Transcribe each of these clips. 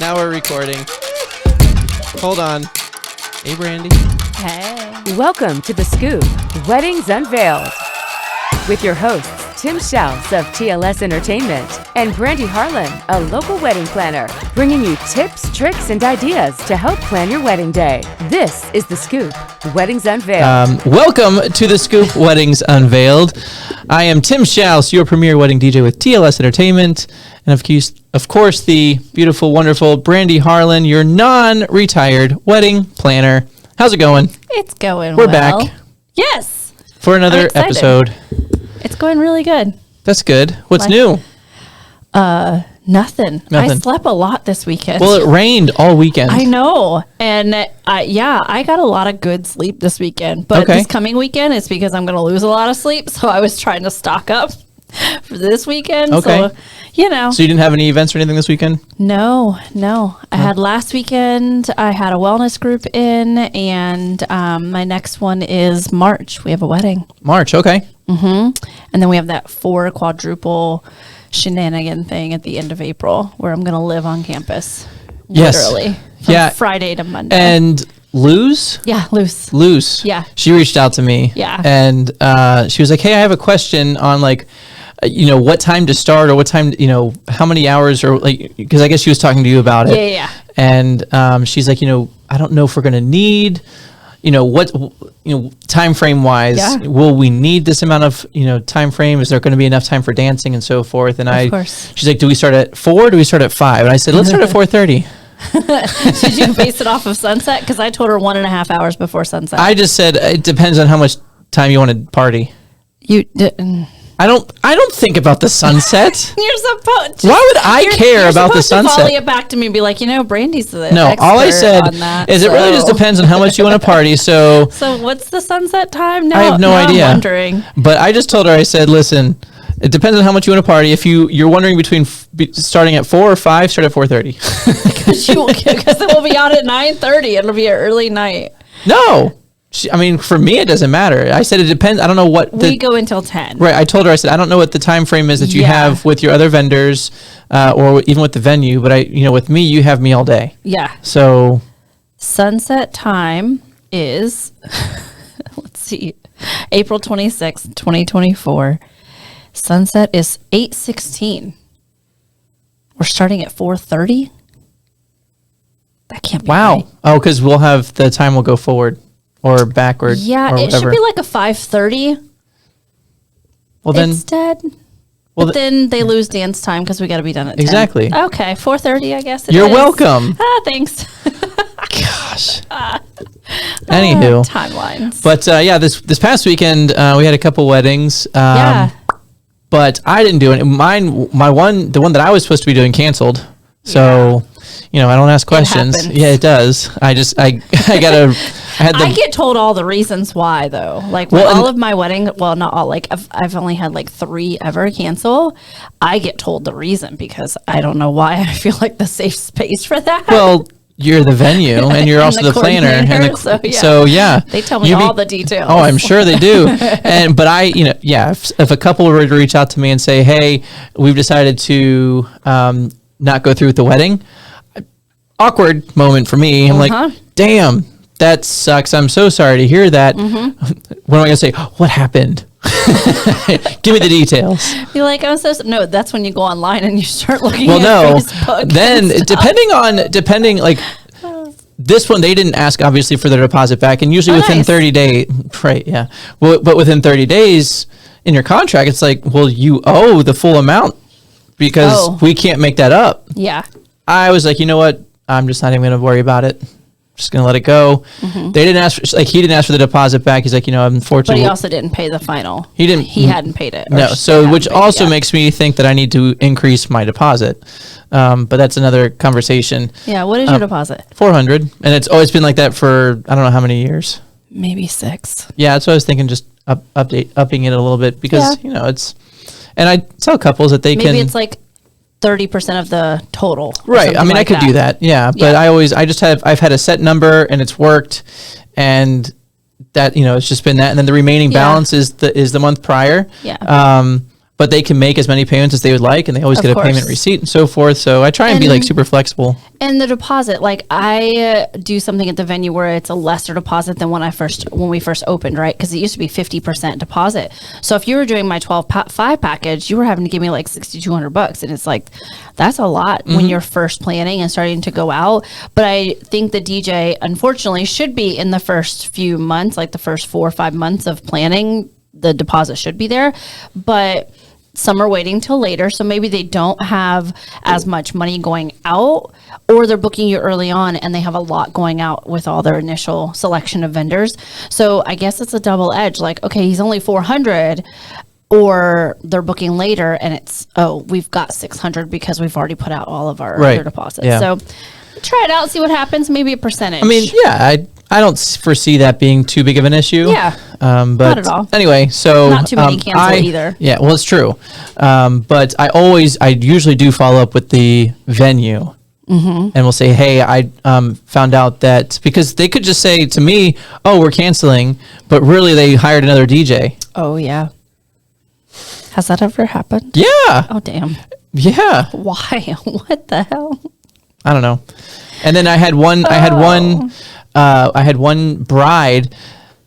Now we're recording. Hold on. Hey, Brandy. Hey. Welcome to The Scoop, Weddings Unveiled. With your hosts, Tim Schaus of TLS Entertainment and Brandy Harlan, a local wedding planner, bringing you tips, tricks, and ideas to help plan your wedding day. This is The Scoop, Weddings Unveiled. Welcome to The Scoop, Weddings Unveiled. I am Tim Schaus, your premier wedding DJ with TLS Entertainment. And of course, the beautiful, wonderful Brandy Harlan, your non-retired wedding planner. How's it going? It's going We're well. back. Yes. For another episode. It's going really good. That's good. What's new? Nothing. I slept a lot this weekend. Well, it rained all weekend. I know. And I got a lot of good sleep this weekend. But this coming weekend, it's because I'm going to lose a lot of sleep. So I was trying to stock up for this weekend. Okay. So, you know. So you didn't have any events or anything this weekend? No. I had last weekend. I had a wellness group in. And my next one is March. We have a wedding. March, okay. Mm-hmm. And then we have that 4 quadruple shenanigan thing at the end of April where I'm going to live on campus. Yes. Literally. From Friday to Monday. And Luz? Yeah, Luz. Luz. Yeah. She reached out to me. Yeah. And she was like, hey, I have a question on what time to start or what time, how many hours or because I guess she was talking to you about it. Yeah. And she's like, I don't know if we're going to need, what, time frame wise, will we need this amount of, time frame? Is there going to be enough time for dancing and so forth? And of course. She's like, do we start at 4? Or do we start at 5? And I said, let's start at 4:30. Did you base it off of sunset? Because I told her 1.5 hours before sunset. I just said, it depends on how much time you want to party. You didn't. I don't think about the sunset. You're supposed. Why would I care about the sunset? You're supposed to volley it back to me and be like, Brandy's the no. expert All I said on that, is it really just depends on how much you want to party. So what's the sunset time now? I have no idea. I'm wondering. But I just told her, I said, listen, it depends on how much you want to party. If you're wondering between starting at 4 or 5, start at 4:30. Because it will be out at 9:30. It'll be an early night. No. For me, it doesn't matter. I said it depends. I don't know what we go until 10. Right. I told her, I said, I don't know what the time frame is that you have with your other vendors or even with the venue. But with me, you have me all day. Yeah. So sunset time is, let's see, April 26th, 2024. Sunset is 8:16. We're starting at 4:30. That can't be right. Oh, because we'll have the time will go forward. Or backward. Yeah, or it should be like a 5:30. Well, then instead. But then they lose dance time because we got to be done at 10. Exactly. Okay, 4:30, I guess. You're welcome. Thanks. Gosh. Anywho, timelines. But this past weekend we had a couple weddings. But I didn't do it. The one that I was supposed to be doing canceled. So. I don't ask questions. Yeah, it does. I get told all the reasons why though. Like all of my wedding, well, not all, like I've only had like 3 ever cancel. I get told the reason because I don't know why I feel like the safe space for that. Well, you're the venue and you're also the planner. And so they tell me all the details. Oh, I'm sure they do. But if a couple were to reach out to me and say, hey, we've decided to not go through with the wedding. Awkward moment for me. I'm like, damn, that sucks. I'm so sorry to hear that. Mm-hmm. What am I going to say? What happened? Give me the details. You're like, no, that's when you go online and you start looking at Facebook. Then depending this one, they didn't ask obviously for their deposit back. And usually within 30 days, right. Yeah. Well, but within 30 days in your contract, it's like, well, you owe the full amount because we can't make that up. Yeah. I was like, you know what? I'm just not even going to worry about it. Just going to let it go. Mm-hmm. They didn't ask he didn't ask for the deposit back. He's like, unfortunately. But he also didn't pay the final. He didn't. He hadn't paid it. No. So, which also makes me think that I need to increase my deposit. But that's another conversation. Yeah. What is your deposit? $400. And it's always been like that for, I don't know how many years. Maybe 6. Yeah. That's what I was thinking. Just upping it a little bit because, it's, and I tell couples that maybe it's like 30% of the total. Right. I mean, I could do that. Yeah. But I've had a set number and it's worked and that, it's just been that. And then the remaining balance is the month prior. Yeah. but they can make as many payments as they would like, and they always Of get a course. payment receipt and so forth. So I try and be like super flexible. And the deposit, like I do something at the venue where it's a lesser deposit than when we first opened, right? Because it used to be 50% deposit. So if you were doing my 12-5 package, you were having to give me like $6,200, and it's like that's a lot when you're first planning and starting to go out. But I think the DJ, unfortunately, should be in the first few months, like the first 4 or 5 months of planning. The deposit should be there, but some are waiting till later, so maybe they don't have as much money going out, or they're booking you early on and they have a lot going out with all their initial selection of vendors. So I guess it's a double edge. Like, okay, he's only 400, or they're booking later and it's, oh, we've got 600 because we've already put out all of our other deposits. Yeah. So try it out, see what happens. Maybe a percentage. I mean, yeah, I don't foresee that being too big of an issue. Yeah. But Not at all. Anyway, so Not too many cancel either. Yeah, well, it's true. But I usually do follow up with the venue. And we'll say, hey, I found out that, because they could just say to me, oh, we're canceling, but really they hired another DJ. Oh, yeah. Has that ever happened? Yeah. Oh, damn. Yeah. Why? What the hell? I don't know. And then I had one bride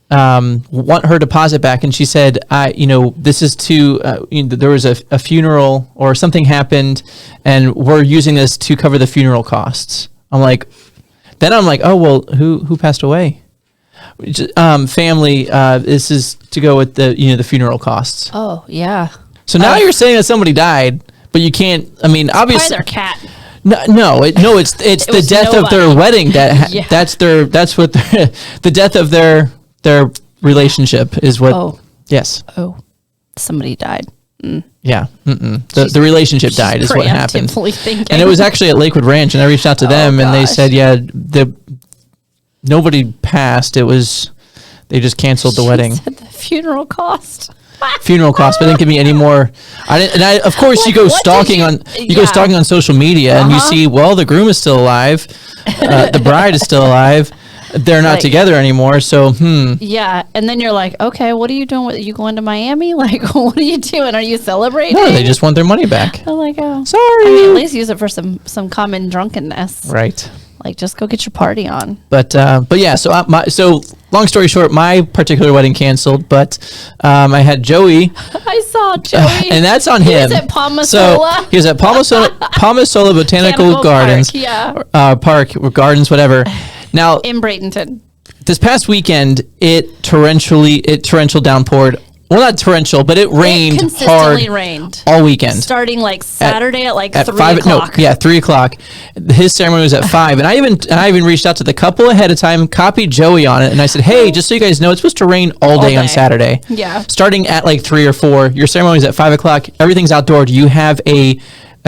want her deposit back, and she said, this is to, there was a funeral or something happened, and we're using this to cover the funeral costs. I'm like, oh, well, who passed away? Family, this is to go with the funeral costs. Oh, yeah. So now you're saying that somebody died, but you can't, I mean, obviously. Probably their cat. It's the death of their wedding Yeah. that's what the death of their relationship is what. Oh. Yes. Oh, somebody died. Yeah. The relationship died is what happened. Preemptively thinking. And it was actually at Lakewood Ranch, and I reached out to them, and they said, yeah, nobody passed. It was, they just canceled the wedding. Said the funeral cost. Funeral costs, but they didn't give me any more. Of course, you go stalking go stalking on social media, and you see, well, the groom is still alive, the bride is still alive, they're not together anymore. So, Yeah, and then you're like, okay, what are you doing? Are you going to Miami? Like, what are you doing? Are you celebrating? No, they just want their money back. I'm like, oh, sorry. I mean, at least use it for some common drunkenness. Right. Like, just go get your party on. But yeah. So long story short, my particular wedding canceled, but I had Joey. I saw Joey, and that's on him. He was at Palmasola. So he was at Palmasola Botanical Gardens, Park, or gardens, whatever. Now in Bradenton. This past weekend, it torrential downpoured. Well, not torrential, but it rained consistently hard rained all weekend. Starting like Saturday at 3 5, o'clock. 3 o'clock. His ceremony was at 5, and I even reached out to the couple ahead of time, copied Joey on it, and I said, hey, just so you guys know, it's supposed to rain all day on Saturday. Yeah. Starting at 3 or 4. Your ceremony is at 5 o'clock. Everything's outdoor. Do you have a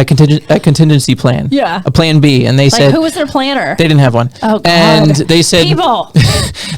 contingency plan? Yeah. A plan B? And they said, who was their planner? They didn't have one. Oh, God. And they said, people.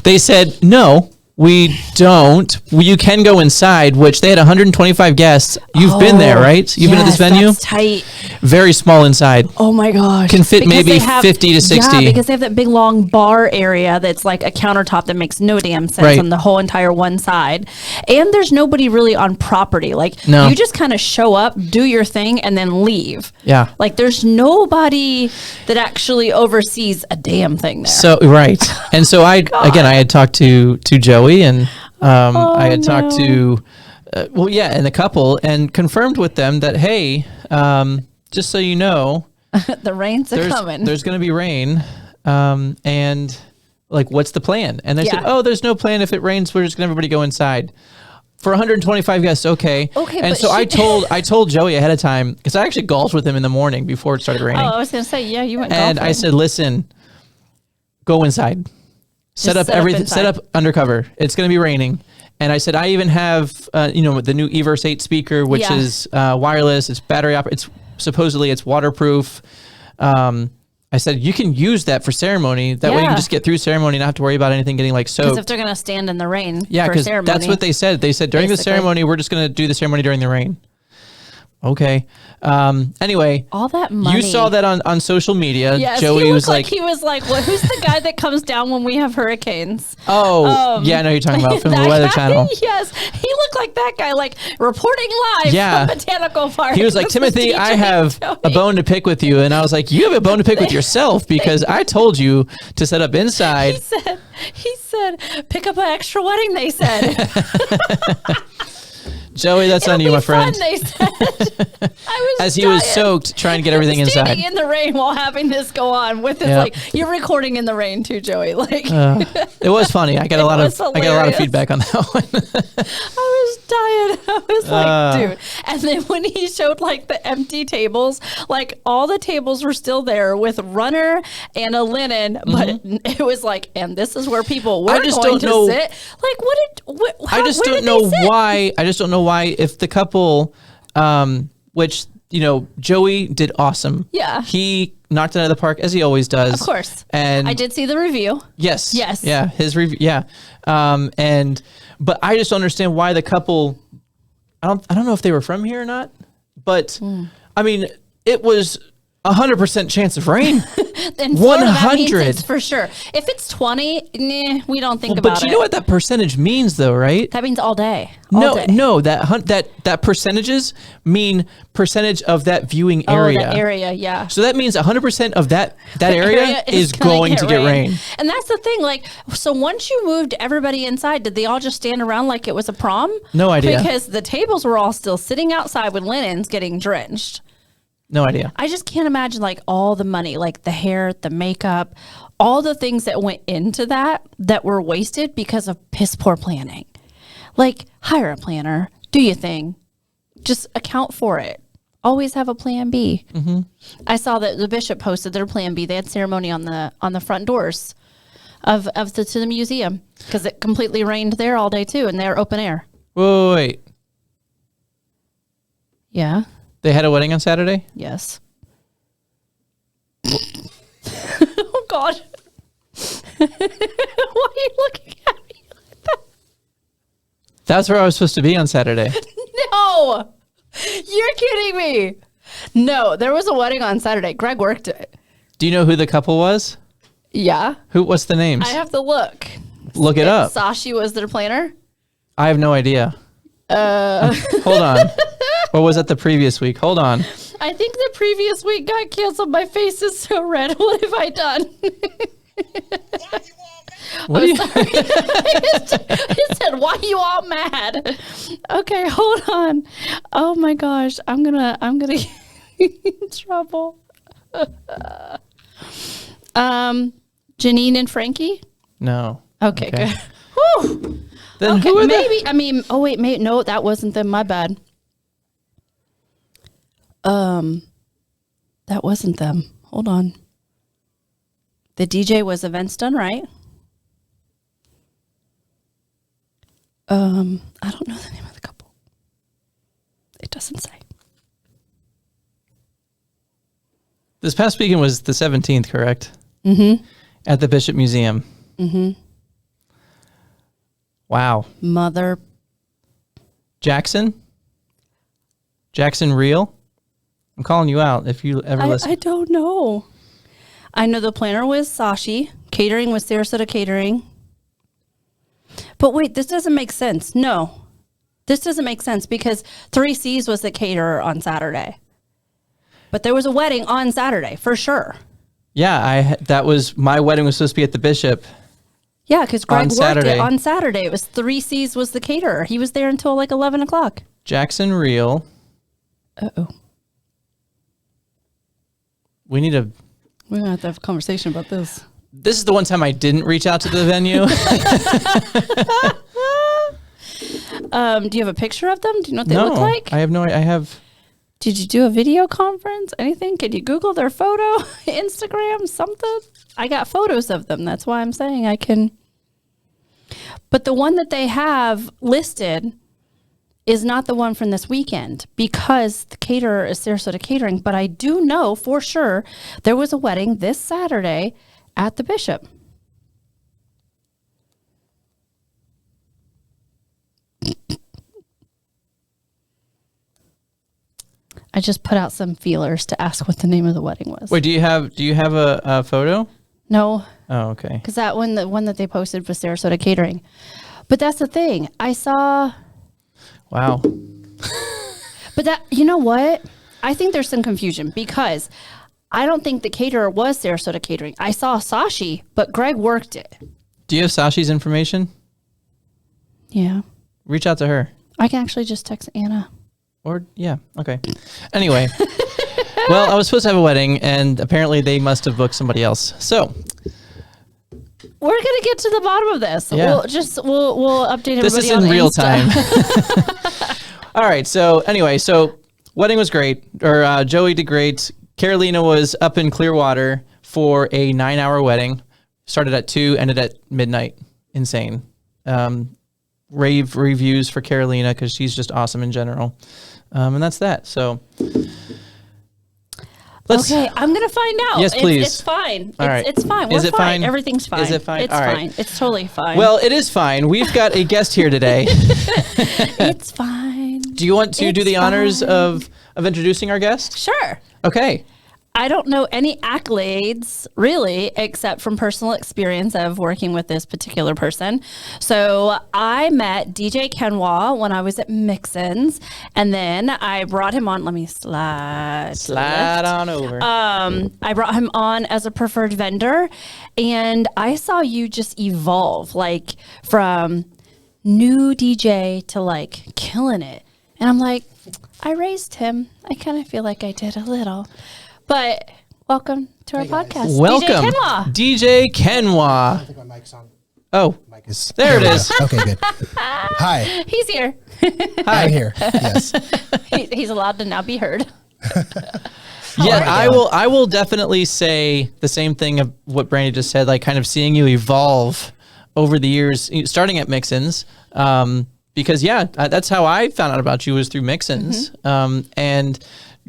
They said, no, we don't. You can go inside, which they had 125 guests. You've been there, right? You've been at this venue? That's tight. Very small inside. Oh my gosh. Can fit maybe 50 to 60. Yeah, because they have that big long bar area that's like a countertop that makes no damn sense on the whole entire one side. And there's nobody really on property. You just kind of show up, do your thing, and then leave. Yeah. There's nobody that actually oversees a damn thing there. So, right. And so I had talked to Joey, and I had talked to, and the couple, and confirmed with them that, hey, just so you know, the rains are coming. There's going to be rain, and what's the plan? And they said, oh, there's no plan. If it rains, we're just going to everybody go inside. For 125 guests, okay. And so I told Joey ahead of time, because I actually golfed with him in the morning before it started raining. Oh, I was going to say, yeah, you went golfing. And I said, listen, go inside. Set up everything. Set up undercover. It's going to be raining, and I said I even have the new Everse 8 speaker, which is wireless. It's battery operated. It's waterproof. I said you can use that for ceremony. That way you can just get through ceremony and not have to worry about anything getting soaked. Because if they're going to stand in the rain, because that's what they said. They said during the ceremony we're just going to do the ceremony during the rain. okay. Anyway, All that money. you saw that on social media. Yes, Joey he was looked he was like, well, who's the guy that comes down when we have hurricanes? yeah, I know you're talking about from the That Weather guy? Channel. Yes, he looked like that guy, like reporting live from Botanical Park. He was like, This is Timothy, I DJ have Joey. a bone to pick with you. And I was like, you have a bone to pick with yourself because I told you to set up inside. He said, pick up an extra wedding, they said. Joey, that's on you, my friend. Fun, they said. I was As he was soaked trying to get everything inside. Standing in the rain while having this go on with this, like, you're recording in the rain too, Joey. Like, it was funny. I got a lot of feedback on that one. I was dying. I was like, dude. And then when he showed like the empty tables, like all the tables were still there with runner and a linen, but it was like, and this is where people were going to sit. Like, I just don't know why. I just don't know why if the couple, which, you know, Joey did awesome. Yeah. He knocked it out of the park as he always does. Of course. And I did see the review. Yes. Yes. Yeah. His review. Yeah. But I just don't understand why the couple, I don't know if they were from here or not, but I mean, it was 100% chance of rain. In Florida, 100 that means it's for sure. If it's 20, we don't think about it. But you know what that percentage means, though, right? That means all day. No. That percentages mean percentage of that viewing area. Oh, that area, yeah. So that means 100% of that area is going to get rain. And that's the thing. Like, so once you moved everybody inside, did they all just stand around like it was a prom? No idea. Because the tables were all still sitting outside with linens getting drenched. No idea. I just can't imagine like all the money, like the hair, the makeup, all the things that went into that were wasted because of piss poor planning. Like, hire a planner, do your thing, just account for it. Always have a plan B. Mm-hmm. I saw that the bishop posted their plan B. They had ceremony on the front doors to the museum because it completely rained there all day too, and they're open air. Wait. Yeah. They had a wedding on Saturday? Yes. Oh, God. Why are you looking at me like that? That's where I was supposed to be on Saturday. No. You're kidding me. No, there was a wedding on Saturday. Greg worked it. Do you know who the couple was? Yeah. What's the names? I have to look. Look it up. Sashi was their planner. I have no idea. Hold on. Or was that the previous week? Hold on. I think the previous week got canceled. My face is so red. What have I done? What are you? It said, "Why you all mad?" Okay, hold on. Oh my gosh, I'm gonna get in trouble. Janine and Frankie. No. Okay. Good. Whew. Then Okay, who are maybe. I mean, oh wait, no, that wasn't them. My bad. That wasn't them. Hold on. The DJ was Events Done Right. I don't know the name of the couple. It doesn't say. This past weekend was the 17th, correct? Mm-hmm. At the Bishop Museum. Mm-hmm. Wow. Mother. Jackson Real? I'm calling you out if you ever listen. I don't know. I know the planner was Sashi. Catering was Sarasota Catering. But wait, this doesn't make sense. No. This doesn't make sense because 3C's was the caterer on Saturday. But there was a wedding on Saturday, for sure. Yeah, that was my wedding was supposed to be at the Bishop. Yeah, because Greg worked Saturday. it on Saturday. It was 3C's was the caterer. He was there until like 11 o'clock. Jackson Real. Uh-oh. We're going to have a conversation about this. This is the one time I didn't reach out to the venue. Do you have a picture of them? Do you know what they No, look like? I have no idea. I have. Did you do a video conference? Anything? Can you Google their photo? Instagram? Something? I got photos of them. That's why I'm saying I can. But the one that they have listed is not the one from this weekend because the caterer is Sarasota Catering. But I do know for sure there was a wedding this Saturday at the Bishop. I just put out some feelers to ask what the name of the wedding was. Wait, do you have a photo? No. Oh, okay. Because the one that they posted was Sarasota Catering. But that's the thing. I saw. Wow. But you know what? I think there's some confusion because I don't think the caterer was Sarasota Catering. I saw Sashi, but Greg worked it. Do you have Sashi's information? Yeah. Reach out to her. I can actually just text Anna. Or, yeah, okay. Anyway, well, I was supposed to have a wedding, and apparently they must have booked somebody else. So, we're gonna get to the bottom of this. Yeah. We'll update everybody. this is on in real Insta. time. All right, so anyway, wedding was great, or Joey did great. Carolina was up in Clearwater for a 9-hour wedding. Started at 2, ended at midnight. Insane. Rave reviews for Carolina because she's just awesome in general. And that's that. So okay, I'm gonna find out. Yes, please. It's fine. All right. It's fine. Is We're it fine. fine? Everything's fine. Is it fine? It's All right. fine. It's totally fine. Well, it is fine. We've got a guest here today. it's fine. Do you want to do the honors of introducing our guest? Sure. Okay. I don't know any accolades really, except from personal experience of working with this particular person. So I met DJ KenWa when I was at Mixon's, and then I brought him on. Let me slide on over. I brought him on as a preferred vendor, and I saw you just evolve, like from new DJ to like killing it. And I'm like, I raised him. I kind of feel like I did a little. But welcome to our podcast. Welcome, DJ KenWa. DJ KenWa. I think my mic's on. Oh, Mic is there it is. Okay, good. Hi, He's here. I'm here. Yes. He's allowed to now be heard. Yeah, I will definitely say the same thing of what Brandy just said, like kind of seeing you evolve over the years, starting at Mixon's. Because that's how I found out about you, was through Mixon's. And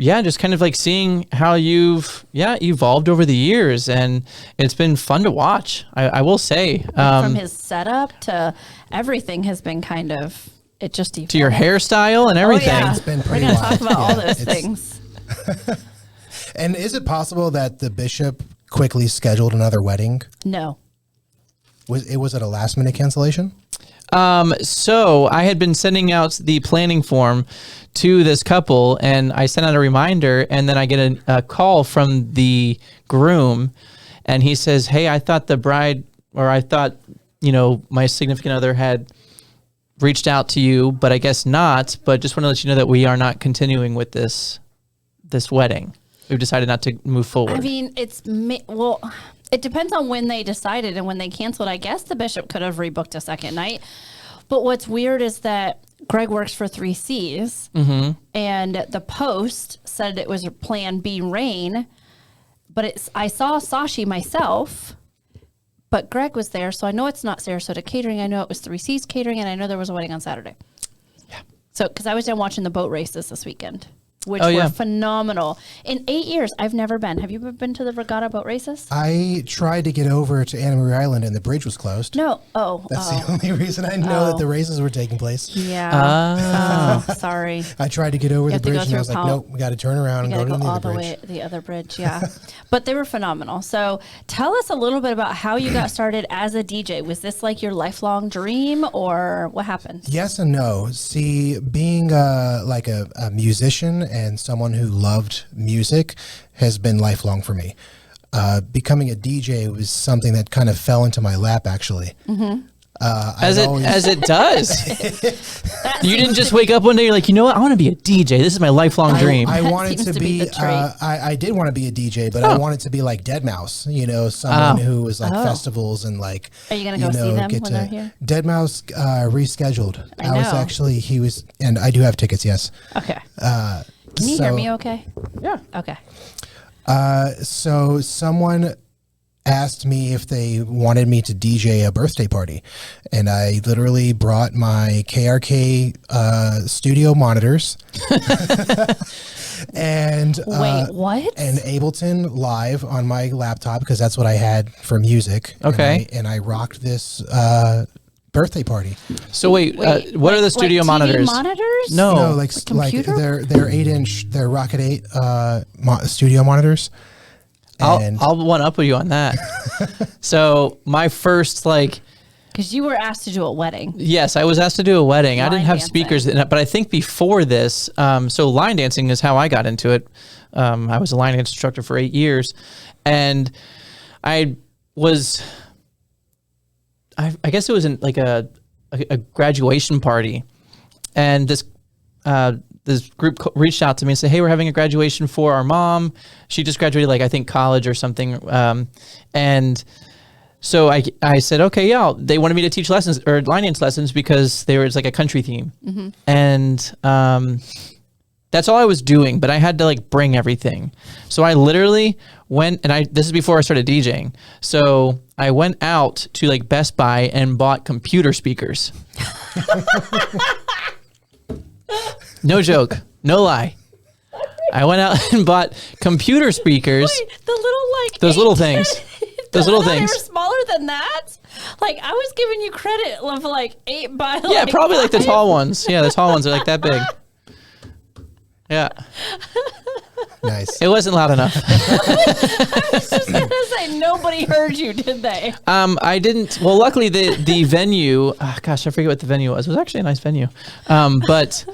yeah, just kind of like seeing how you've evolved over the years, and it's been fun to watch. I will say, From his setup to everything has been kind of, it just evolved. to your hairstyle and everything. Oh, yeah. It's been We're pretty going to wild. talk about all Yeah, those it's- things. And is it possible that the bishop quickly scheduled another wedding? No. Was it a last minute cancellation? So I had been sending out the planning form to this couple, and I sent out a reminder, and then I get a call from the groom, and he says, "Hey, I thought the bride, or I thought, my significant other had reached out to you, but I guess not. But just want to let you know that we are not continuing with this wedding. We've decided not to move forward." I mean, it depends on when they decided and when they canceled. I guess the bishop could have rebooked a second night. But what's weird is that Greg works for 3Cs, and the Post said it was Plan B rain. But I saw Sashi myself, but Greg was there, so I know it's not Sarasota Catering. I know it was 3Cs Catering, and I know there was a wedding on Saturday. Yeah. So, because I was down watching the boat races this weekend, which Oh, yeah. were phenomenal. In 8 years, I've never been. Have you ever been to the regatta boat races? I tried to get over to Anna Marie Island and the bridge was closed. No. Oh. That's the only reason I know that the races were taking place. Yeah. Oh, sorry. I tried to get over the have to go bridge and I was through like, Palm- nope, we got to turn around and You go gotta to go the all other the bridge. way to the other bridge, yeah. But they were phenomenal. So tell us a little bit about how you got started as a DJ. Was this like your lifelong dream, or what happened? Yes and no. See, being like a musician and someone who loved music has been lifelong for me. Becoming a DJ was something that kind of fell into my lap, actually. As it does. You didn't just wake up one day, you're like, you know what? I want to be a DJ. This is my lifelong dream. I wanted seems to to be be. the trait. I did want to be a DJ, but I wanted to be like Deadmau5. Someone who was like festivals and like. Are you gonna go see them when they're here? Deadmau5 rescheduled. I know. was actually he was, and I do have tickets. Yes. Okay. Can you hear me okay? Yeah. Okay. So someone asked me if they wanted me to DJ a birthday party, and I literally brought my KRK studio monitors and Wait, what? and Ableton Live on my laptop because that's what I had for music. Okay. And I rocked this birthday party. So wait, what are the studio TV monitors? monitors? No. No, like computer? they're 8-inch, they're Rocket 8 studio monitors. And I'll one up with you on that. So my first Because you were asked to do a wedding. yes, I was asked to do a wedding. I didn't Line have dancing. speakers, but I think before this, so line dancing is how I got into it. I was a line dance instructor for 8 years, and I guess it was in like a graduation party, and this group reached out to me and said, "Hey, we're having a graduation for our mom. She just graduated, I think college or something." And so I said, "Okay, yeah." They wanted me to teach lessons or line dance lessons because there was a country theme, and that's all I was doing. But I had to bring everything. So I literally went, and this is before I started DJing. So I went out to Best Buy and bought computer speakers. No joke, no lie. I went out and bought computer speakers. Wait, the little those little things. Those little They things. were smaller than that. I was giving you credit of 8 by Yeah, probably the 5. tall ones. Yeah, the tall ones are that big. Yeah, nice. it wasn't loud enough. I was just gonna say nobody heard you, did they? I didn't. Well, luckily the venue. Gosh, I forget what the venue was. It was actually a nice venue, but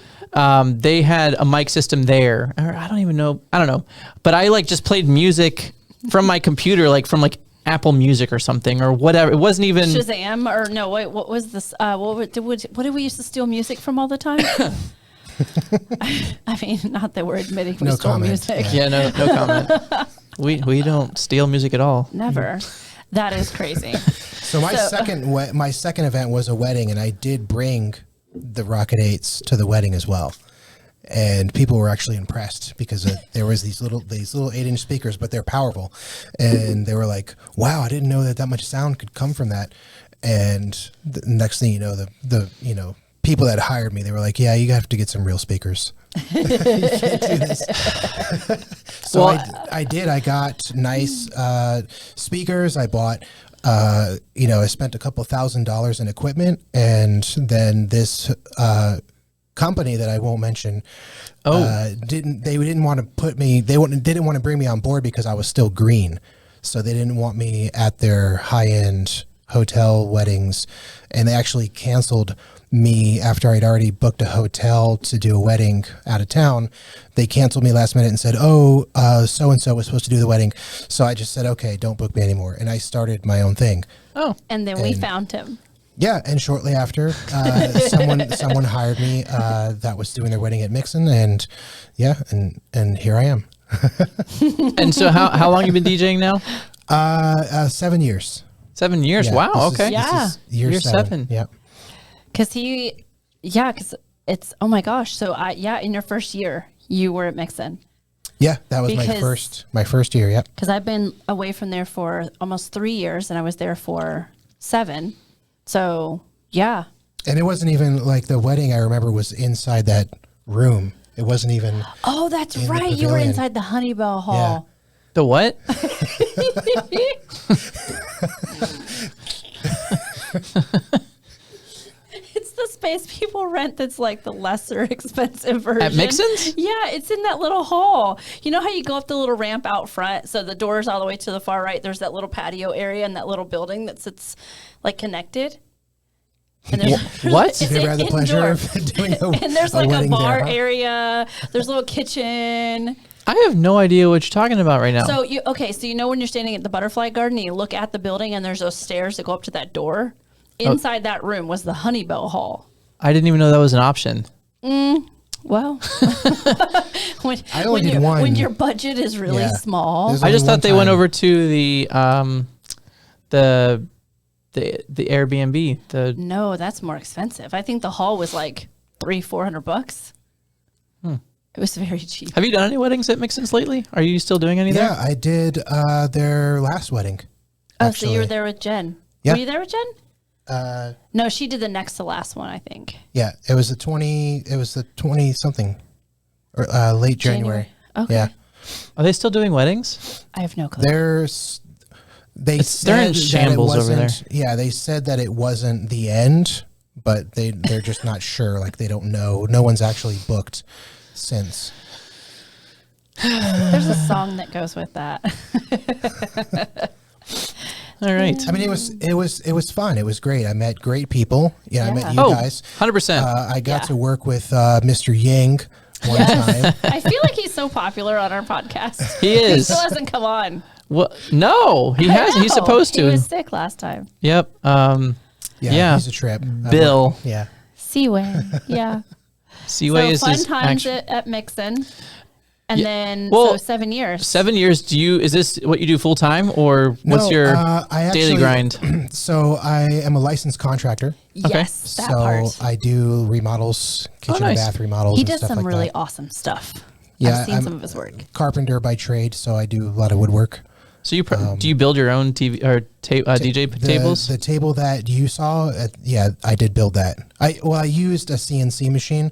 they had a mic system there. Or I don't even know. I don't know. But I just played music from my computer, from Apple Music or something or whatever. It wasn't even Shazam or no? Wait, what was this? What did we used to steal music from all the time? I mean, not that we're admitting we No stole comment. music. Yeah, no comment. We don't steal music at all. Never. That is crazy. So my second event was a wedding, and I did bring the Rocket 8s to the wedding as well. And people were actually impressed because there was these little 8-inch speakers, but they're powerful. And they were like, "Wow, I didn't know that much sound could come from that." And the next thing you know, the people that hired me, they were like, "Yeah, you have to get some real speakers." You can't do this. So I did. I got nice speakers. I bought. I spent a couple $1,000s in equipment, and then this company that I won't mention didn't want to put me. Didn't want to bring me on board because I was still green, so they didn't want me at their high-end hotel weddings, and they actually canceled me after I'd already booked a hotel to do a wedding out of town. They canceled me last minute and said, "Oh, so-and-so was supposed to do the wedding." So I just said, "Okay, don't book me anymore." And I started my own thing. Oh, And then we found him. Yeah. And shortly after, someone hired me that was doing their wedding at Mixon. And yeah. And here I am. and so how long you been DJing now? 7 years. 7 years. Yeah, Wow. this Okay. is year Year 7. seven. Yeah. Because it's, oh my gosh. So in your first year, you were at Mixon. Yeah. That was my first year. Yep. Because I've been away from there for almost 3 years, and I was there for 7. So yeah. And it wasn't even like the wedding I remember was inside that room. It wasn't even. Oh, that's in the right. You were pavilion. inside the Honeybell Hall. The what? It's the space people rent that's the lesser expensive version. At Mixon's? Yeah, it's in that little hall. You know how you go up the little ramp out front? So the door's all the way to the far right. There's that little patio area and that little building that sits connected. And What? You've never had the pleasure of doing and there's a wedding bar there, huh? area. There's a little kitchen. I have no idea what you're talking about right now. So when you're standing at the butterfly garden and you look at the building and there's those stairs that go up to that door. Inside that room was the Honeybell Hall. I didn't even know that was an option. Well, I only did one. When your budget is really small. There's I just only thought one they went time. over to the Airbnb. No, that's more expensive. I think the hall was $300-$400. It was very cheap. Have you done any weddings at Mixon's lately? Are you still doing any there? Yeah, I did their last wedding. Oh, so you were actually. there with Jen? Yeah. Were you there with Jen? No, she did the next to last one, I think. Yeah, it was the 20 something, or late January. Okay. Yeah, Are they still doing weddings? I have no clue. there's They they're said in that shambles it over there. wasn't. Yeah, they said that it wasn't the end, but they're just not sure. Like they don't know. No one's actually booked since. There's a song that goes with that. All right. I mean, it was fun. It was great. I met great people. Yeah, I met you Oh, guys. 100%. I got to work with Mr. Yang one time. I feel like he's so popular on our podcast. He is. He still hasn't come on. Well, no, he hasn't. He's No, supposed to. He was sick last time. Yep. Yeah. He's a trip. Bill. Yeah. Seaway. Yeah. Seaway So is fun his times act- at Mixon. And then, Well, so 7 years. 7 years. Is this what you do full time, or what's No, your I daily grind? So I am a licensed contractor. Yes, that so part. I do remodels, kitchen nice. and bath remodels. He and does stuff some like really that. awesome stuff. Yeah, I've seen I'm some of his work. Carpenter by trade, so I do a lot of woodwork. So do you build your own TV or DJ tables? The table that you saw, I did build that. I used a CNC machine,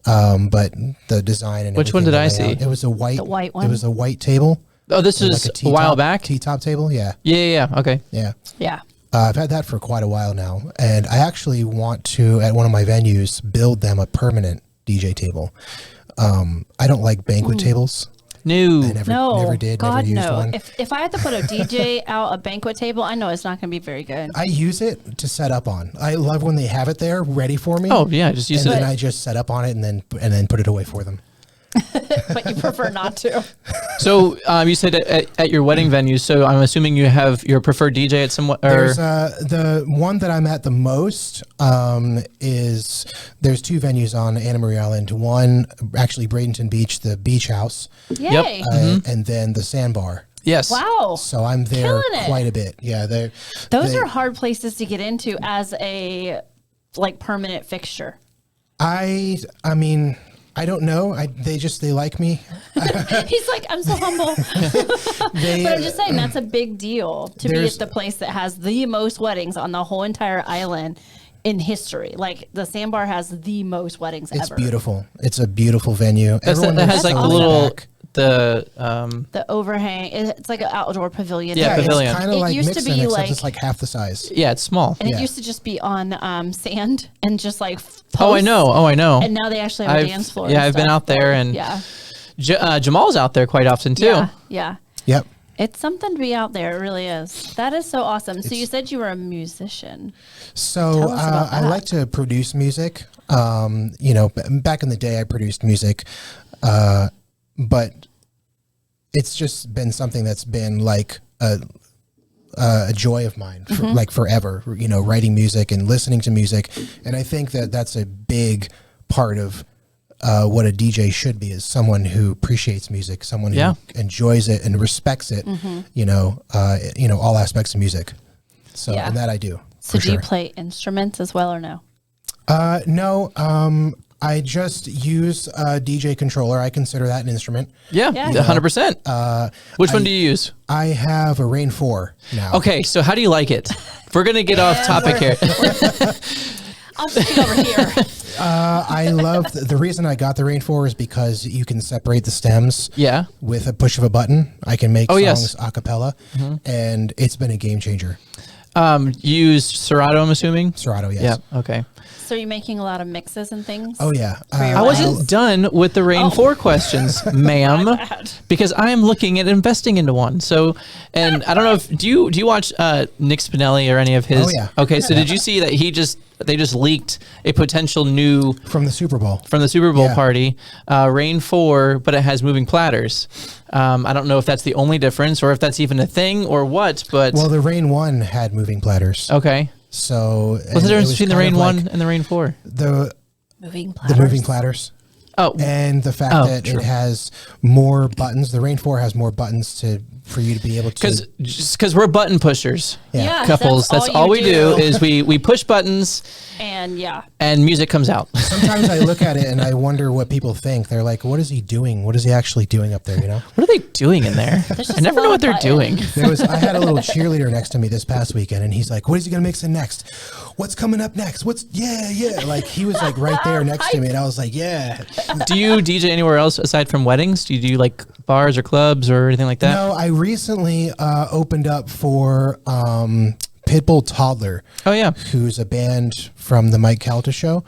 but the design and Which one everything, did the I layout, see? It was a white. The white It one? was a white table. Oh, this is like a while back. T-top table. Yeah, Yeah. Okay. yeah. Yeah. I've had that for quite a while now, and I actually want to, at one of my venues, build them a permanent DJ table. I don't like banquet tables. No. I never did, God never used no. one. If I had to put a DJ out a banquet table, I know it's not going to be very good. I use it to set up on. I love when they have it there ready for me. Oh yeah, just use and it. then I just set up on it and then put it away for them. But you prefer not to. So you said at your wedding venue. So I'm assuming you have your preferred DJ at some. Or There's the one that I'm at the most is there's two venues on Anna Maria Island. One actually Bradenton Beach, the beach house, Yay. and then the sandbar. yes. Wow. So I'm there Killing it. quite a bit. Yeah, Those are hard places to get into as a permanent fixture. I mean. I don't know. They like me. He's like, I'm so humble. They, But I'm just saying that's a big deal to be There's- at the place that has the most weddings on the whole entire island in history. Like the Sandbar has the most weddings it's ever. beautiful. It's a beautiful venue. That Everyone has lives like so the in little back. The overhang, it's like an outdoor pavilion. Yeah, Yeah, pavilion. it's kind of It like used to Mixon, be except like- it's like half the size. Yeah, it's small. And Yeah. it used to just be on sand and just like posts. Oh, I know. And now they actually have a dance floor. Yeah, and I've been stuff. out there, and Yeah. Jamal's out there quite often too. Yeah. Yeah. Yep. It's something to be out there. It really is. That is so awesome. So you said you were a musician. So Tell us about I that. like to produce music. Back in the day, I produced music, but it's just been something that's been like a joy of mine, for, like forever. Writing music and listening to music, and I think that that's a big part of what a DJ should be, is someone who appreciates music, someone who enjoys it and respects it. All aspects of music. So Yeah. and that I do. So for do you sure. play instruments as well or no? No. I just use a DJ controller. I consider that an instrument. Yeah, Yeah. 100%. Which one do you use? I have a Rain 4 now. Okay, so how do you like it? We're gonna get off topic here. I'll just be over here. I love the reason I got the Rain 4 is because you can separate the stems. Yeah. With a push of a button. I can make songs yes. a cappella, and it's been a game changer. You use Serato, I'm assuming. Serato, yes. Yeah. Okay. So you're making a lot of mixes and things? Oh yeah. your I wasn't done with the Rain 4 questions, ma'am, bad. because I am looking at investing into one. So, and I don't know if do you watch Nick Spinelli or any of his? Oh, yeah. Okay, so did you see that they just leaked a potential new from the Super Bowl. Yeah. party, Rain 4, but it has moving platters. I don't know if that's the only difference or if that's even a thing or what, but Well, the Rain 1 had moving platters. okay. So What's the difference between the Rain 1 and the Rain 4? The Moving platters. moving platters. Oh, And the fact Oh, that true. it has more buttons. The Rain 4 has more buttons for you to be able to. because we're button pushers. Yeah, Couples. That's all we do is we push buttons And yeah. and music comes out. Sometimes I look at it and I wonder what people think. They're like, "What is he doing? What is he actually doing up there?" What are they doing in there? There's just I never a know lot what they're of doing. buttons. I had a little cheerleader next to me this past weekend, and he's like, "What is he gonna mix in next? What's coming up next? Yeah." Like he was like right there next to me, and I was like, "Yeah." Do you DJ anywhere else aside from weddings? Do you do like bars or clubs or anything like that? No, I recently opened up for Pitbull Toddler. Oh yeah. Who's a band from the Mike Calta show.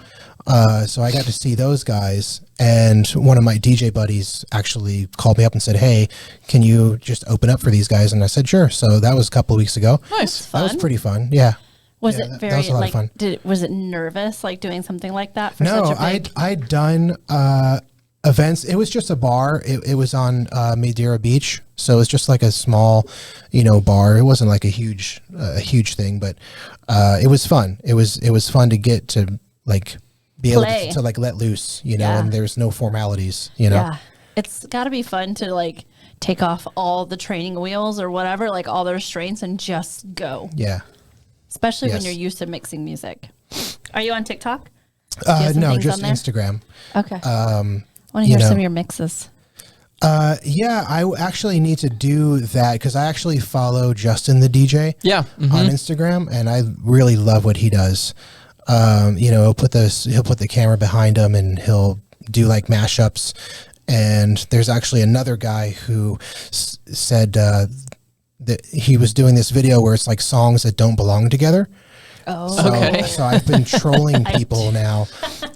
So I got to see those guys, and one of my DJ buddies actually called me up and said, "Hey, can you just open up for these guys?" And I said, "Sure." So that was a couple of weeks ago. Nice. That was pretty fun. Yeah. Was Yeah, it that very was a lot of fun. was it nervous like doing something like that for No, such a big? I'd done events. It was just a bar. It was on Madeira Beach, so it was just like a small, bar. It wasn't like a huge thing, but it was fun. It was fun to get to like be Play. able to like let loose, Yeah. and there's no formalities, Yeah. It's got to be fun to like take off all the training wheels or whatever, like all the restraints and just go. Yeah. Especially when Yes. you're used to mixing music. Are you on TikTok? you have some No, things just on there? Instagram. Okay. I want to hear some of your mixes. Yeah, I actually need to do that because I actually follow Justin the DJ. Yeah. On Instagram, and I really love what he does. He'll put the camera behind him, and he'll do like mashups. And there's actually another guy who said that he was doing this video where it's like songs that don't belong together. Oh, So, Okay. so I've been trolling people now,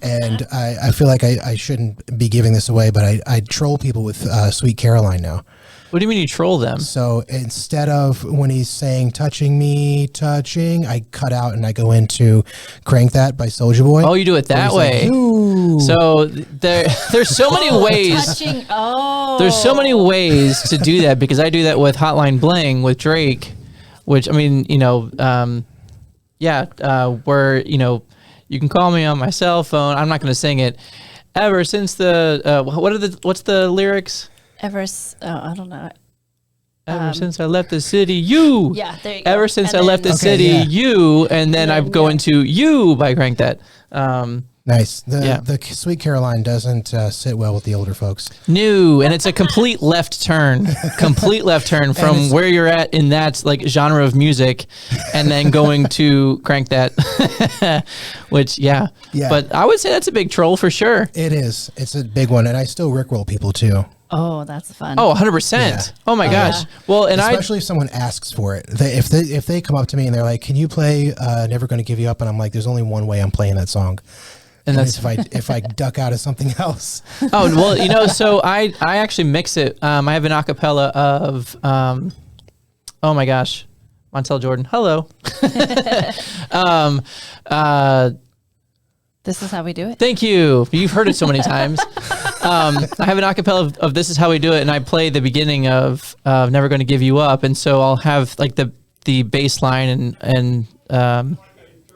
and I feel like I shouldn't be giving this away, but I troll people with Sweet Caroline now. What do you mean you troll them? So instead of when he's saying "touching me, touching," I cut out and I go into "Crank That" by Soulja Boy. Oh, you do it that Where he's way. like, "Ooh." So there's so many ways. touching. Oh, There's so many ways to do that because I do that with Hotline Bling with Drake, which I mean, where you can call me on my cell phone. I'm not going to sing it. Ever since what's the lyrics? I don't know. Ever since I left the city, you. Yeah, there you go. Ever since And I left the then- Okay, city, yeah. you, and then I go into you by Crank That. Nice. Yeah. The Sweet Caroline doesn't sit well with the older folks. New, and it's a complete left turn from it's- where you're at in that like genre of music, and then going to Crank That, which Yeah. But I would say that's a big troll for sure. It is. It's a big one, and I still rickroll people too. Oh, that's fun. Oh, 100%. Yeah. Oh my gosh. yeah. Well, and Especially if someone asks for it. If they come up to me and they're like, "Can you play Never Gonna Give You Up?" and I'm like, "There's only one way I'm playing that song." And that's if I duck out of something else. oh well, so I actually mix it. I have an acapella of oh my gosh, Montel Jordan. Hello. This is how we do it. Thank you. You've heard it so many times. I have an acapella of "This Is How We Do It," and I play the beginning of "Never Going to Give You Up," and so I'll have like the bass line and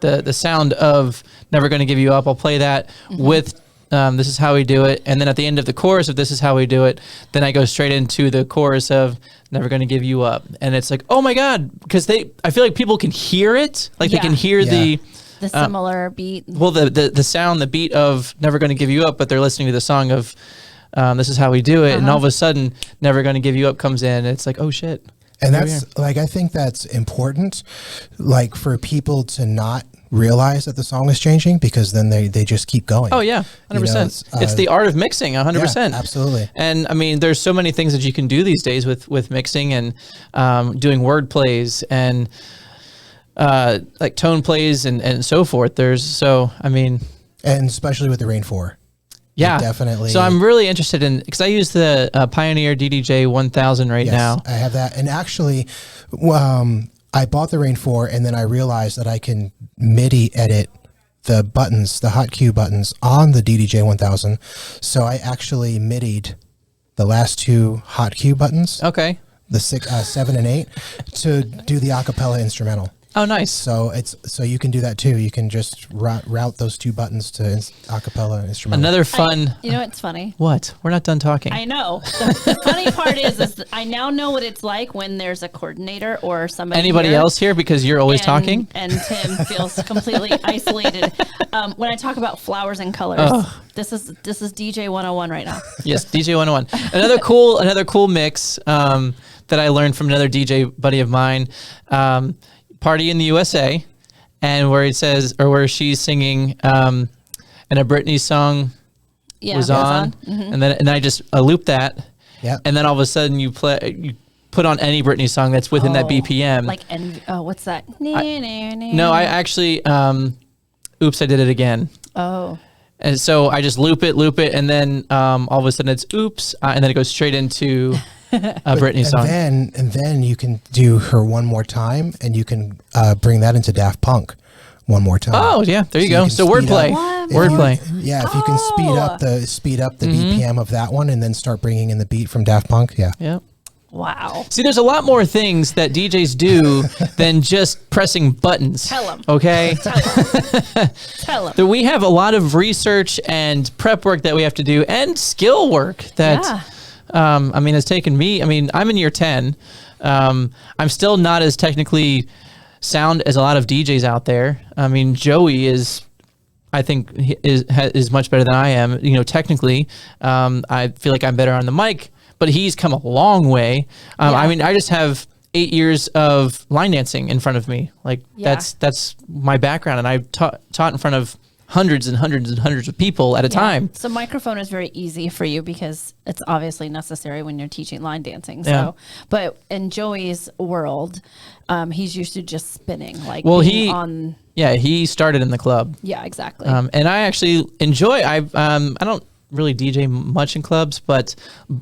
the sound of "Never Going to Give You Up." I'll play that with "This Is How We Do It," and then at the end of the chorus of "This Is How We Do It," then I go straight into the chorus of "Never Going to Give You Up," and it's like, oh my god, because I feel like people can hear it, like they Yeah. can hear Yeah. The similar beat. well, the sound, the beat of "Never Gonna Give You Up," but they're listening to the song of "This Is How We Do It," and all of a sudden, "Never Gonna Give You Up" comes in. And it's like, oh shit. And Here we that's like, I think that's important, like for people to not realize that the song is changing, because then they just keep going. Oh yeah, 100%. It's the art of mixing, 100%. Yeah, absolutely. And I mean, there's so many things that you can do these days with mixing and doing word plays and like tone plays and so forth. And especially with the Rain 4. Yeah, definitely. So I'm really interested in, because I use the Pioneer DDJ 1000 right now. I have that. And actually, I bought the Rain 4, and then I realized that I can MIDI edit the buttons, the hot cue buttons on the DDJ 1000. So I actually MIDI'd the last two hot cue buttons, Okay. the 7 and 8, to do the acapella instrumental. Oh, nice. So you can do that too. You can just route those two buttons to acapella instrumental. Another fun. You know what's funny? What? We're not done talking. I know. The funny part is that I now know what it's like when there's a coordinator or somebody. Anybody here, else here, because you're always and- talking? And Tim feels completely isolated. When I talk about flowers and colors, this is DJ 101 right now. Yes, DJ 101. Another cool mix that I learned from another DJ buddy of mine. Party in the USA, and where it says, or where she's singing, and a Britney song Yeah, was it on, and then I just looped that, Yeah. and then all of a sudden you put on any Britney song that's within that BPM. Like, what's that? No, I actually, oops, I did it again. Oh. And so I just loop it, and then all of a sudden it's oops, and then it goes straight into a Britney song. And then you can do her one more time, and you can bring that into Daft Punk one more time. Oh yeah, there you go. can So speed wordplay, up- wordplay. Yeah, if you can speed up the BPM of that one, and then start bringing in the beat from Daft Punk. Yeah. Yeah. Wow. See, there's a lot more things that DJs do than just pressing buttons. Tell 'em. Okay. Tell them. That we have a lot of research and prep work that we have to do, and skill work that, I mean, has taken me. I mean, I'm in year 10. I'm still not as technically sound as a lot of DJs out there. I mean, Joey is, I think, is much better than I am. You know, technically, I feel like I'm better on the mic, but he's come a long way. I mean, I just have 8 years of line dancing in front of me. Like that's my background, and I've taught in front of hundreds and hundreds and hundreds of people at a time. So microphone is very easy for you because it's obviously necessary when you're teaching line dancing. So, Yeah. but in Joey's world, he's used to just spinning. Like, Well, being he started in the club. Yeah, exactly. And I actually enjoy. I don't really DJ much in clubs, but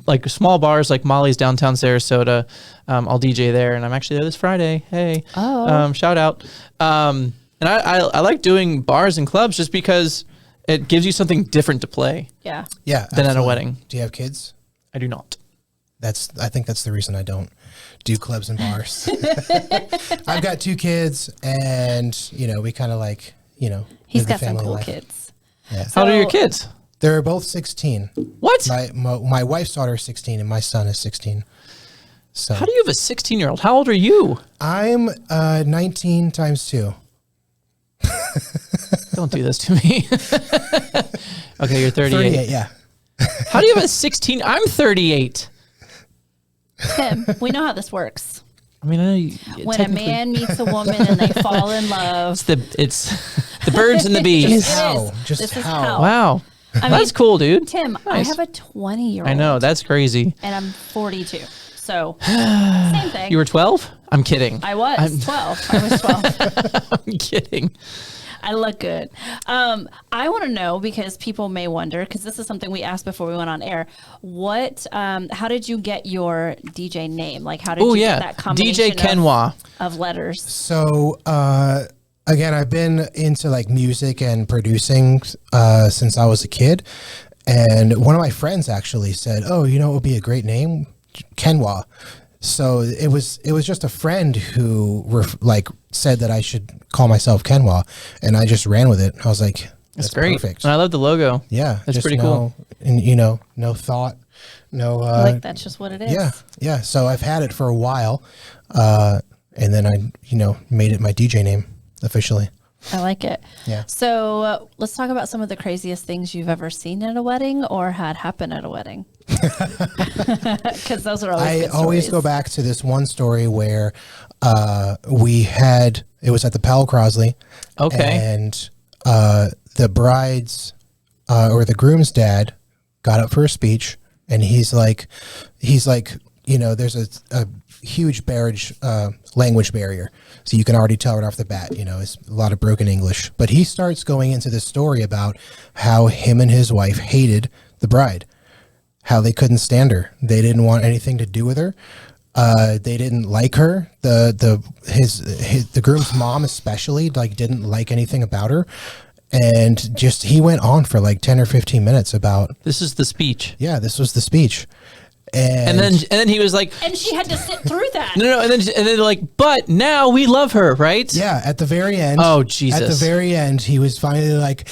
like small bars like Molly's downtown Sarasota, I'll DJ there, and I'm actually there this Friday. Hey, shout out. And I like doing bars and clubs just because it gives you something different to play yeah. Yeah. than at a absolutely. wedding. Do you have kids? I do not. I think that's the reason I don't do clubs and bars. I've got 2 kids, and we kind of like He's live the got some family cool life. kids. Yeah. How old are your So- kids? They're both 16. What? My wife's daughter is 16, and my son is 16. So How do you have a 16-year-old? How old are you? I'm 19 times 2. Don't do this to me. Okay, you're 38. 38, yeah. How do you have a 16? I'm 38. Tim, we know how this works. I mean, I know you, When a technically- man meets a woman and they fall in love, it's the birds and the bees. How? It is. Just This is how? how. Wow. I That's mean, cool, dude. Tim, I Nice. have a 20-year-old. I know, that's crazy. And I'm 42. So, same thing. You were 12? I'm kidding. I was 12. I was 12. I'm kidding. I look good. I want to know, because people may wonder, because this is something we asked before we went on air. How did you get your DJ name? Like, how did you get that combination DJ KenWa. of letters? So, again, I've been into like music and producing since I was a kid. And one of my friends actually said, "Oh, it would be a great name, KenWa." So it was just a friend who said that I should call myself KenWa, and I just ran with it. I was like, "That's Great. perfect." And I love the logo. Yeah, That's just pretty cool. And no thought, no. Like, that's just what it is. Yeah. So I've had it for a while, and then I made it my DJ name officially. I like it. Yeah. So let's talk about some of the craziest things you've ever seen at a wedding or had happen at a wedding. Because those are always I good always stories. go back to this one story where it was at the Powell Crosley. Okay. And the bride's or the groom's dad got up for a speech, and he's like, there's a huge language barrier. So you can already tell right off the bat, it's a lot of broken English. But he starts going into this story about how him and his wife hated the bride, how they couldn't stand her. They didn't want anything to do with her. They didn't like her. The groom's mom especially didn't like anything about her. And just he went on for like 10 or 15 minutes about This is the speech. this was the speech. And then he was like, And she had to sit through that. no, and then they're like, but now we love her, right? yeah, at the very end. Oh, Jesus. At the very end, he was finally like,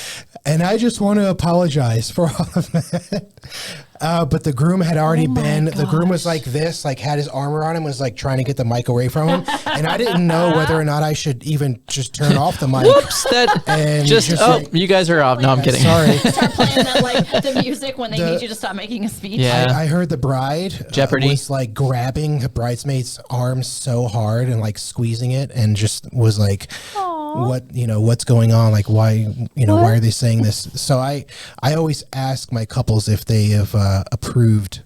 and I just want to apologize for all of that. But the groom had already the groom was like this, had his arm around him, was like trying to get the mic away from him. And I didn't know whether or not I should even just turn off the mic. Whoops, And you guys are off. No, I'm kidding. Sorry. Start playing that, the music when they need you to stop making a speech. Yeah. I heard the bride Jeopardy. was grabbing the bridesmaid's arm so hard and squeezing it, and just was like, what's going on? Why are they saying this? So I always ask my couples if they have approved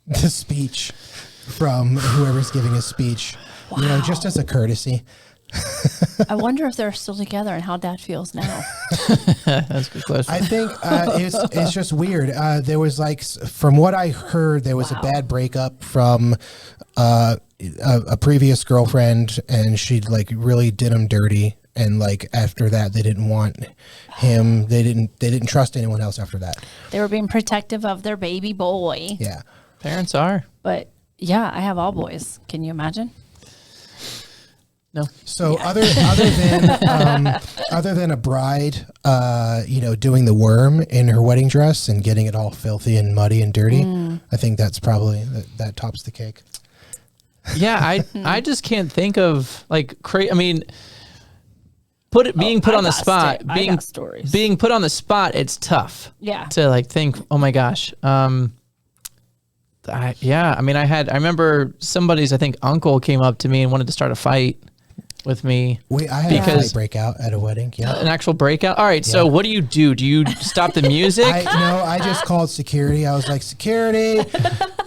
the speech from whoever's giving a speech, just as a courtesy. I wonder if they're still together and how Dad feels now. That's a good question. I think it's just weird. There was from what I heard, there was a bad breakup from a previous girlfriend, and she really did him dirty. And after that, they didn't want him. They didn't trust anyone else after that. They were being protective of their baby boy. Yeah, Parents are. But yeah, I have all boys. Can you imagine? No. So other than a bride, doing the worm in her wedding dress and getting it all filthy and muddy and dirty, I think that's probably that tops the cake. Yeah, I just can't think of being put on the spot. Being put on the spot, it's tough. Yeah. To think, oh my gosh. I remember somebody's, I think, uncle came up to me and wanted to start a fight with me. I had a fight breakout at a wedding. Yeah. An actual breakout? All right. Yeah. So what do? Do you stop the music? I just called security. I was like, security.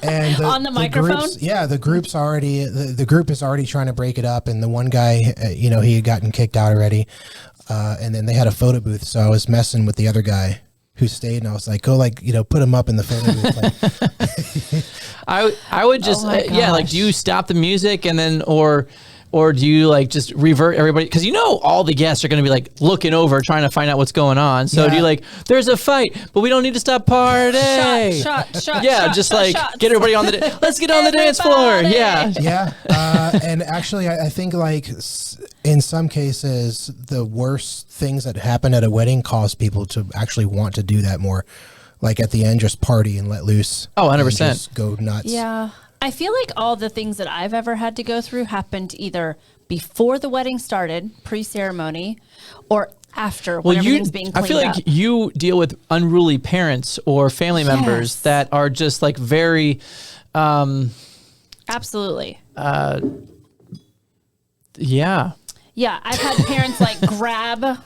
And on the microphone? The group is already trying to break it up. And the one guy, he had gotten kicked out already. And then they had a photo booth. So I was messing with the other guy who stayed, and I was like, go put him up in the photo booth. I would just, do you stop the music and then, or do you just revert everybody? Because all the guests are going to be looking over trying to find out what's going on. So do you there's a fight, but we don't need to stop party. Shot. Yeah, shot, get everybody on the let's get on the dance floor. Yeah. Yeah. And actually, I think in some cases, the worst things that happen at a wedding cause people to actually want to do that more. At the end, just party and let loose. Oh, 100%. Just go nuts. Yeah. I feel like all the things that I've ever had to go through happened either before the wedding started, pre-ceremony, or after when everything's being cleaned up. I feel like you deal with unruly parents or family members that are just very... Absolutely. Yeah. Yeah, I've had parents grab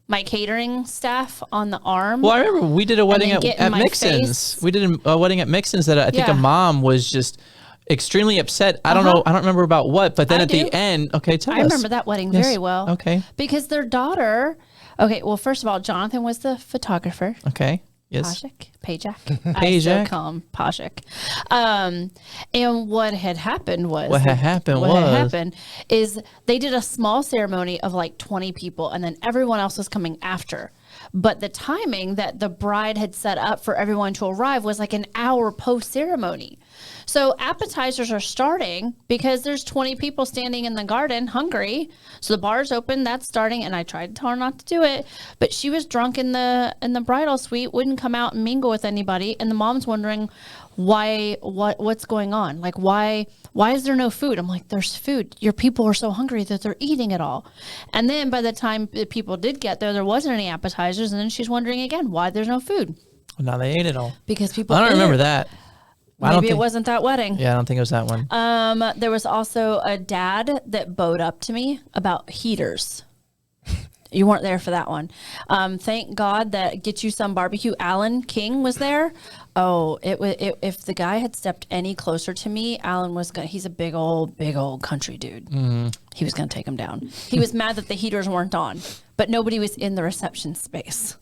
my catering staff on the arm. Well, I remember we did a wedding at Mixon's. We did a wedding at Mixon's that I think a mom was just extremely upset. I don't know. I don't remember about what, but then the end, okay, tell us. I remember that wedding very well. Okay. Because their daughter, well, first of all, Jonathan was the photographer. Okay. Yes. Pajak. I still call him Pajak. And what had happened is they did a small ceremony of 20 people, and then everyone else was coming after. But the timing that the bride had set up for everyone to arrive was an hour post ceremony. So appetizers are starting because there's 20 people standing in the garden hungry. So the bar's open, that's starting, and I tried to tell her not to do it, but she was drunk in the bridal suite, wouldn't come out and mingle with anybody, and the mom's wondering what's going on? Why is there no food? I'm like, there's food. Your people are so hungry that they're eating it all. And then by the time the people did get there wasn't any appetizers, and then she's wondering again why there's no food. Well, now they ate it all. Because people I don't remember that. Maybe it wasn't that wedding. Yeah, I don't think it was that one. There was also a dad that bowed up to me about heaters. You weren't there for that one. Thank God that Get You Some Barbecue. Alan King was there. Oh, if the guy had stepped any closer to me, Alan was going. He's a big old country dude. Mm-hmm. He was going to take him down. He was mad that the heaters weren't on, but nobody was in the reception space.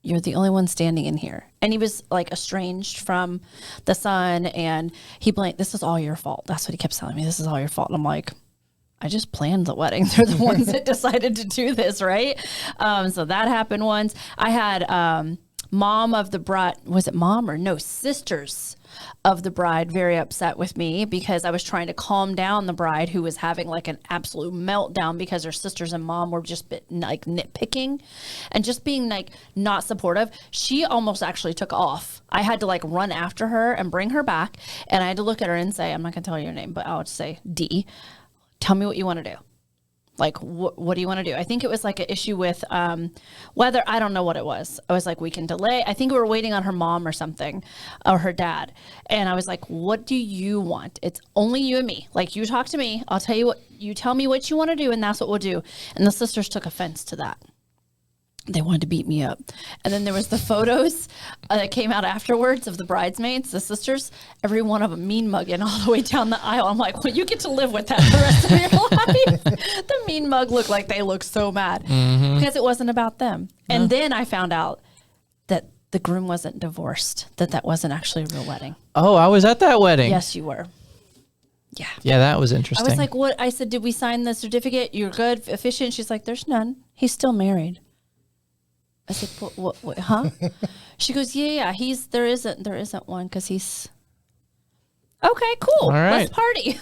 You're the only one standing in here. And he was estranged from the son, and he blamed, this is all your fault. That's what he kept telling me. This is all your fault. And I'm like, I just planned the wedding. They're the ones that decided to do this, right? So that happened once. I had mom of the bride, was it mom or no, sisters of the bride very upset with me because I was trying to calm down the bride who was having an absolute meltdown because her sisters and mom were just nitpicking and just being not supportive. She almost actually took off. I had to run after her and bring her back, and I had to look at her and say, I'm not gonna tell you your name, but I'll just say, D, tell me what you want to do. What do you want to do? I think it was an issue with whether, I don't know what it was. I was we can delay. I think we were waiting on her mom or something, or her dad. And I was like, what do you want? It's only you and me. You talk to me. I'll tell you what, you tell me what you want to do, and that's what we'll do. And the sisters took offense to that. They wanted to beat me up. And then there was the photos that came out afterwards of the bridesmaids, the sisters, every one of them mean mugging all the way down the aisle. I'm like, well, you get to live with that the rest of your life. The mean mug looked like they looked so mad because it wasn't about them. And then I found out that the groom wasn't divorced, that wasn't actually a real wedding. Oh, I was at that wedding. Yes, you were. Yeah. Yeah, that was interesting. I was like, what? I said, did we sign the certificate? You're good, efficient? She's like, there's none. He's still married. I said, what, huh? She goes, yeah, there isn't one because he's, okay, cool. All right. Let's party.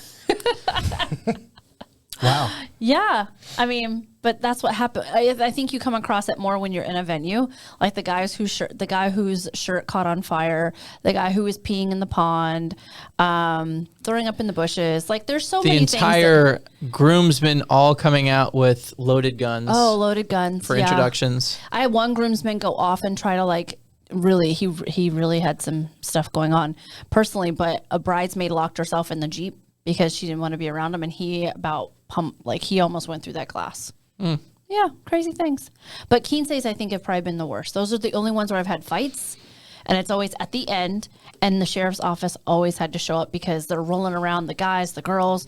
Wow. Yeah. I mean, but that's what happened. I think you come across it more when you're in a venue, like the guy whose shirt caught on fire, the guy who was peeing in the pond, throwing up in the bushes. Like there's so many things. The entire groomsmen all coming out with loaded guns. Oh, loaded guns for introductions. I had one groomsman go off and try to he really had some stuff going on personally, but a bridesmaid locked herself in the Jeep because she didn't want to be around him, and he almost went through that glass. Yeah, crazy things. But quinceañeras, I think, have probably been the worst. Those are the only ones where I've had fights, and it's always at the end, and the sheriff's office always had to show up because they're rolling around the guys, the girls,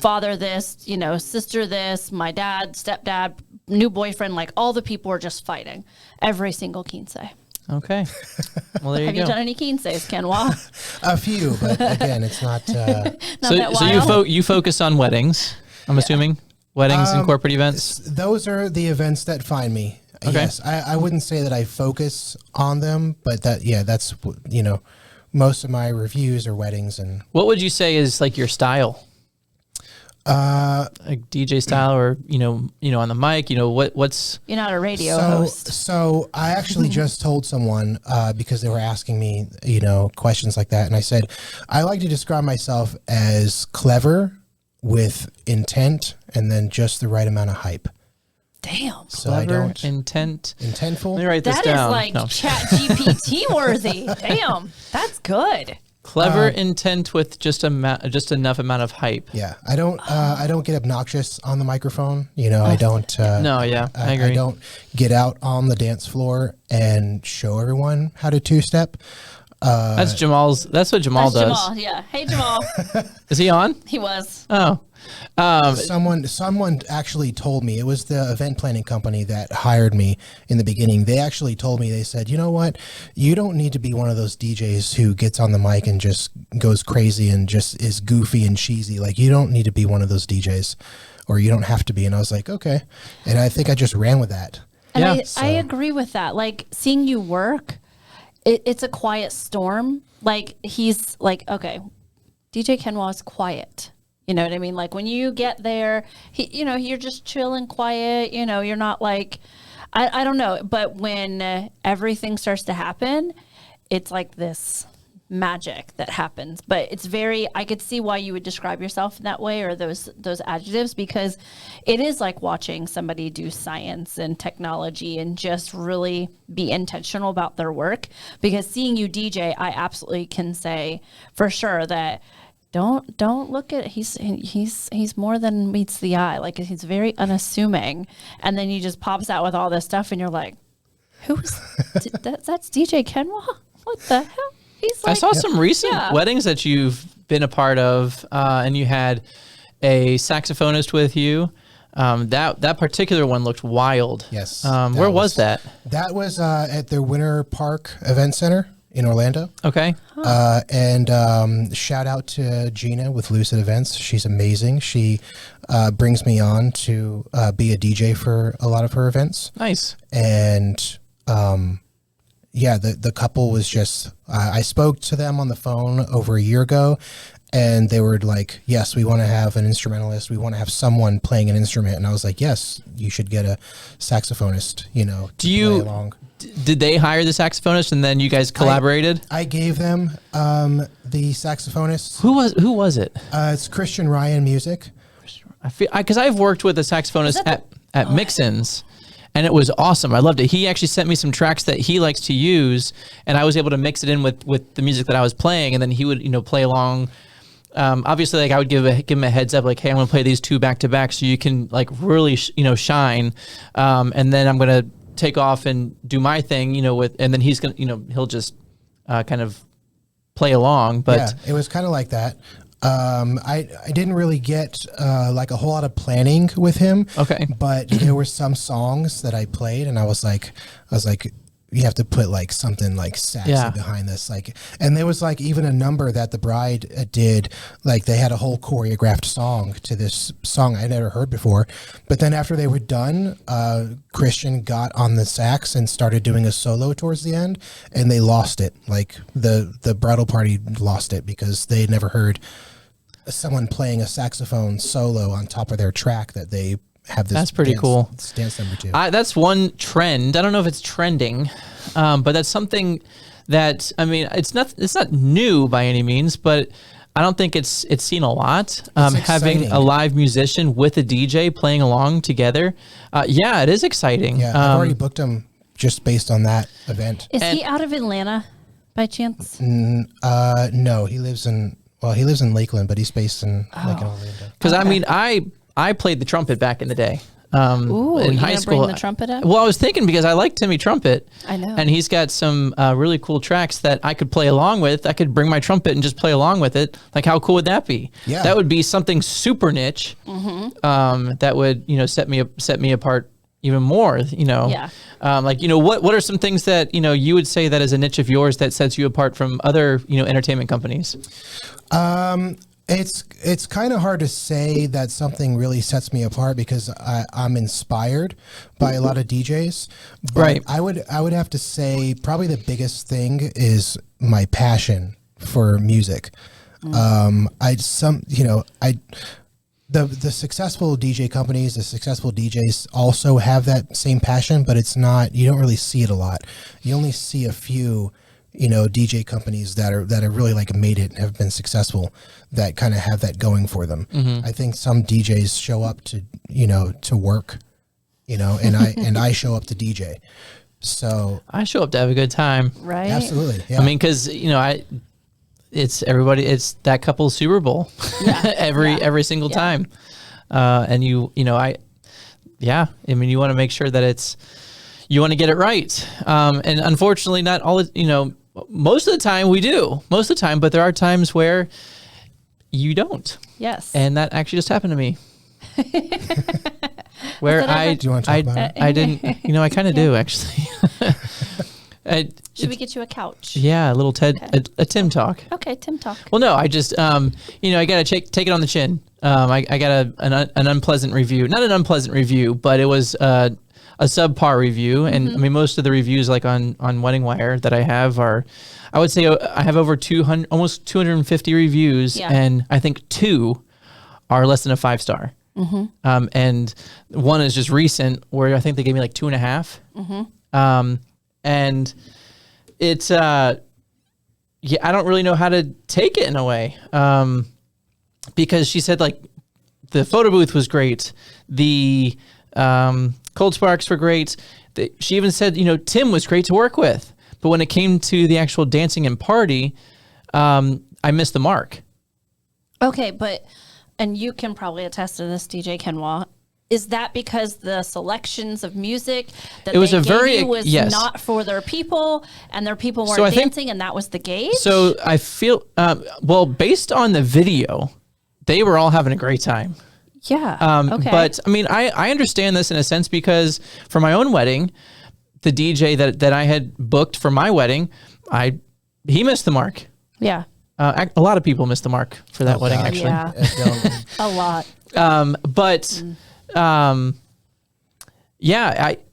father this, sister this, my dad, stepdad, new boyfriend, like all the people are just fighting every single quinceañera. Okay. Well, there you Have go. you done any quinceañeras, KenWa? A few, but again, it's not. So you focus on weddings, I'm assuming? Weddings and corporate events? Those are the events that find me. Okay. Yes, I wouldn't say that I focus on them, but that's most of my reviews are weddings. And what would you say is like your style? Like DJ style, or on the mic, what's You're not a radio host. So I actually just told someone because they were asking me questions like that, and I said I like to describe myself as clever with intent and then just the right amount of hype. Damn. So clever, I don't Let intentful. me write this That down. is like Chat GPT worthy. Damn, that's good. Clever intent with just enough amount of hype. Yeah, I don't get obnoxious on the microphone. I don't. No, yeah, I agree. I don't get out on the dance floor and show everyone how to two-step. That's Jamal's. That's what Jamal That's does. Jamal, yeah. Hey, Jamal. Is he on? He was. Oh, Someone actually told me, it was the event planning company that hired me in the beginning. They actually told me, they said, you know what, you don't need to be one of those DJs who gets on the mic and just goes crazy and just is goofy and cheesy. Like, you don't need to be one of those DJs, or you don't have to be. And I was like, okay. And I think I just ran with that. And Yeah. I agree with that. Like, seeing you work, it's a quiet storm. Like, he's like, okay, DJ KenWa is quiet. You know what I mean? Like when you get there, you're just chilling, quiet. You're not like, I don't know. But when everything starts to happen, it's like this magic that happens. But it's I could see why you would describe yourself in that way, or those adjectives, because it is like watching somebody do science and technology and just really be intentional about their work. Because seeing you DJ, I absolutely can say for sure that don't look at he's more than meets the eye. Like, he's very unassuming, and then he just pops out with all this stuff, and you're like, who's that's DJ KenWa? What the hell? He's like, I saw some recent Yeah. weddings that you've been a part of, and you had a saxophonist with you. That particular one looked wild. Yes. Where was that? That was at the Winter Park Event Center in Orlando. Okay. And shout out to Gina with Lucid Events. She's amazing. She brings me on to be a DJ for a lot of her events. Nice. And the couple was just, I spoke to them on the phone over a year ago, and they were like, yes, we want to have an instrumentalist. We want to have someone playing an instrument. And I was like, yes, you should get a saxophonist, to play along. Did they hire the saxophonist and then you guys collaborated? I gave them the saxophonist. Who was it? It's Christian Ryan Music. I feel because I've worked with a saxophonist at Mixins, and it was awesome. I loved it. He actually sent me some tracks that he likes to use, and I was able to mix it in with the music that I was playing, and then he would play along. Obviously, like I would give him a heads up, like, hey, I'm gonna play these two back to back, so you can like really shine, and then I'm gonna take off and do my thing, and then he's gonna, he'll just kind of play along. But yeah, it was kind of like that. I didn't really get like a whole lot of planning with him. Okay. But there were some songs that I played, and I was like, you have to put like something like sassy behind this, like, and there was like even a number that the bride did, like they had a whole choreographed song to this song I never heard before. But then after they were done, Christian got on the sax and started doing a solo towards the end, and they lost it. Like the bridal party lost it because they had never heard someone playing a saxophone solo on top of their track that they have this. That's pretty cool. Dance number too. That's one trend. I don't know if it's trending, but that's something that, I mean, it's not new by any means, but I don't think it's seen a lot. Having a live musician with a DJ playing along together. Yeah, it is exciting. Yeah, I've already booked him just based on that event. Is he out of Atlanta by chance? No, he lives in Lakeland, but he's based in like in Orlando. Because I mean, I played the trumpet back in the day. Ooh, in you high gonna school. bring the trumpet up? Well, I was thinking because I like Timmy Trumpet. I know. And he's got some really cool tracks that I could play along with. I could bring my trumpet and just play along with it. Like, how cool would that be? Yeah. That would be something super niche. That would, set me apart even more, Yeah. Like, what are some things that, you would say that is a niche of yours that sets you apart from other, entertainment companies? It's kind of hard to say that something really sets me apart because I'm inspired by a lot of DJs. But Right. I would have to say probably the biggest thing is my passion for music. The successful DJ companies, the successful DJs also have that same passion, but it's not, you don't really see it a lot. You only see a few, DJ companies that are really like made it and have been successful that kind of have that going for them. I think some DJs show up to work, and I show up to DJ. So I show up to have a good time. Right. absolutely. Yeah. I mean, because it's everybody. It's that couple's Super Bowl every single time, and you want to make sure that you want to get it right, and unfortunately, not all. Most of the time we do. Most of the time, but there are times where you don't. Yes. And that actually just happened to me. Where Do you want to talk about it? I didn't. I kind of do actually. Should we get you a couch? Yeah, a little a Tim talk. Okay, Tim talk. Well, no, I just, I got to take it on the chin. I got an unpleasant review. Not an unpleasant review, but it was a subpar review. And I mean, most of the reviews like on Wedding Wire that I have are, I would say I have over 200, almost 250 reviews. Yeah. And I think 2 are less than a 5-star. And one is just recent where I think they gave me like 2.5. And it's, I don't really know how to take it in a way. Because she said like the photo booth was great. The Cold Sparks were great. She even said, Tim was great to work with. But when it came to the actual dancing and party, I missed the mark. Okay, and you can probably attest to this, DJ KenWa. Is that because the selections of music that it was they a gave very you was yes. not for their people, and their people weren't So I think- dancing, and that was the gauge? So I feel, based on the video, they were all having a great time. Yeah. Okay. But I mean, I understand this in a sense because for my own wedding, the DJ that I had booked for my wedding, he missed the mark. Yeah. A lot of people missed the mark for that wedding, gosh. actually. Yeah. A lot.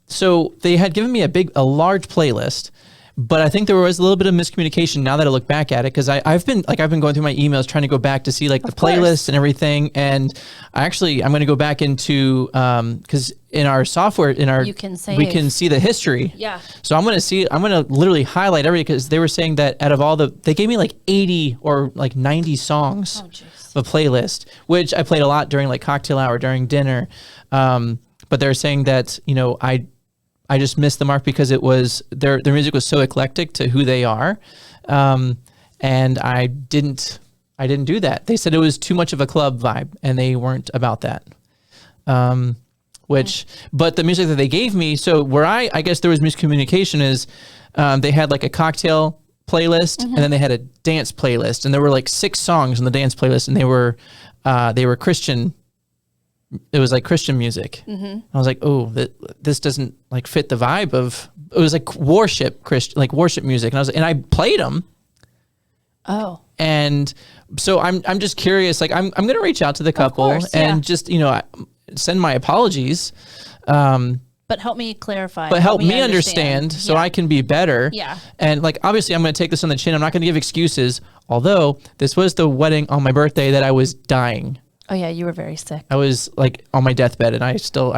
So they had given me a large playlist, but I think there was a little bit of miscommunication now that I look back at it. Cause I've been going through my emails, trying to go back to see like the playlist and everything. And I'm going to go back into, cause in our software, we can see the history. Yeah. So I'm going to literally highlight everything because they were saying that out of they gave me like 80 or like 90 songs of a playlist, which I played a lot during like cocktail hour, during dinner. But they're saying that, I just missed the mark because it was their music was so eclectic to who they are. And I didn't do that. They said it was too much of a club vibe and they weren't about that. but the music that they gave me, so where I guess there was miscommunication is they had like a cocktail playlist and then they had a dance playlist, and there were like 6 songs on the dance playlist, and they were Christian. It was like Christian music. I was like, oh, this doesn't like fit the vibe of. It was like worship music, and I played them. Oh. And so I'm just curious. Like I'm gonna reach out to the couple and just send my apologies. But help me clarify. But help me understand so I can be better. Yeah. And like, obviously I'm going to take this on the chin. I'm not going to give excuses. Although this was the wedding on my birthday that I was dying. Oh yeah. You were very sick. I was like on my deathbed, and I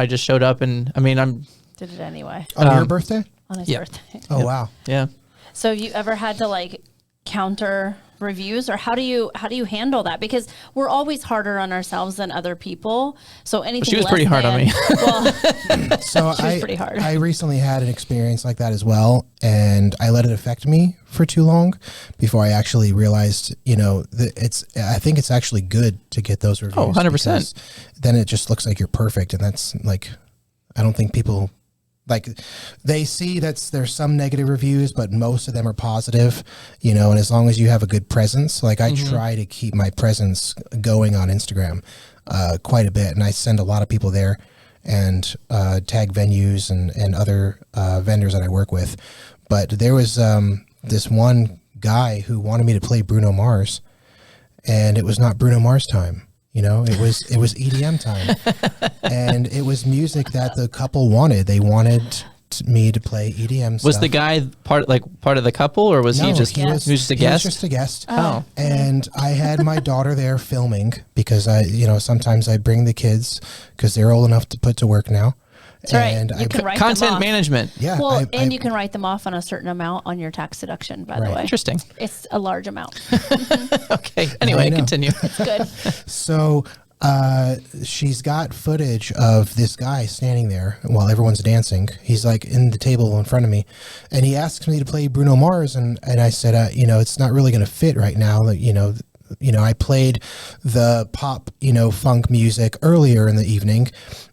just showed up, and I mean, Did it anyway. On your birthday? On his yeah. birthday. Oh, wow. yeah. So you ever had to like counter reviews, or how do you handle that? Because we're always harder on ourselves than other people. So anything She was less pretty hard on than- me. Well, So She was pretty hard. I recently had an experience like that as well, and I let it affect me for too long before I actually realized, that I think it's actually good to get those reviews. Oh, 100%. because then it just looks like you're perfect, and that's like, I don't think people like, they see there's some negative reviews, but most of them are positive, and as long as you have a good presence, like I try to keep my presence going on Instagram quite a bit, and I send a lot of people there and tag venues and other vendors that I work with. But there was this one guy who wanted me to play Bruno Mars, and it was not Bruno Mars time. It was EDM time, and it was music that the couple wanted. They wanted me to play EDM stuff. Was the guy part of the couple, or was he just he was just a he guest? was just a guest. Oh. And I had my daughter there filming because sometimes I bring the kids because they're old enough to put to work now. That's right. And You can write them Content off. management. yeah, Well, I- and you can write them off on a certain amount on your tax deduction, by the Right. way. Interesting. It's a large amount. Okay. Anyway, I know. continue. Good. So she's got footage of this guy standing there while everyone's dancing. He's like in the table in front of me, and he asks me to play Bruno Mars, and I said, it's not really going to fit right now. I played the pop, funk music earlier in the evening,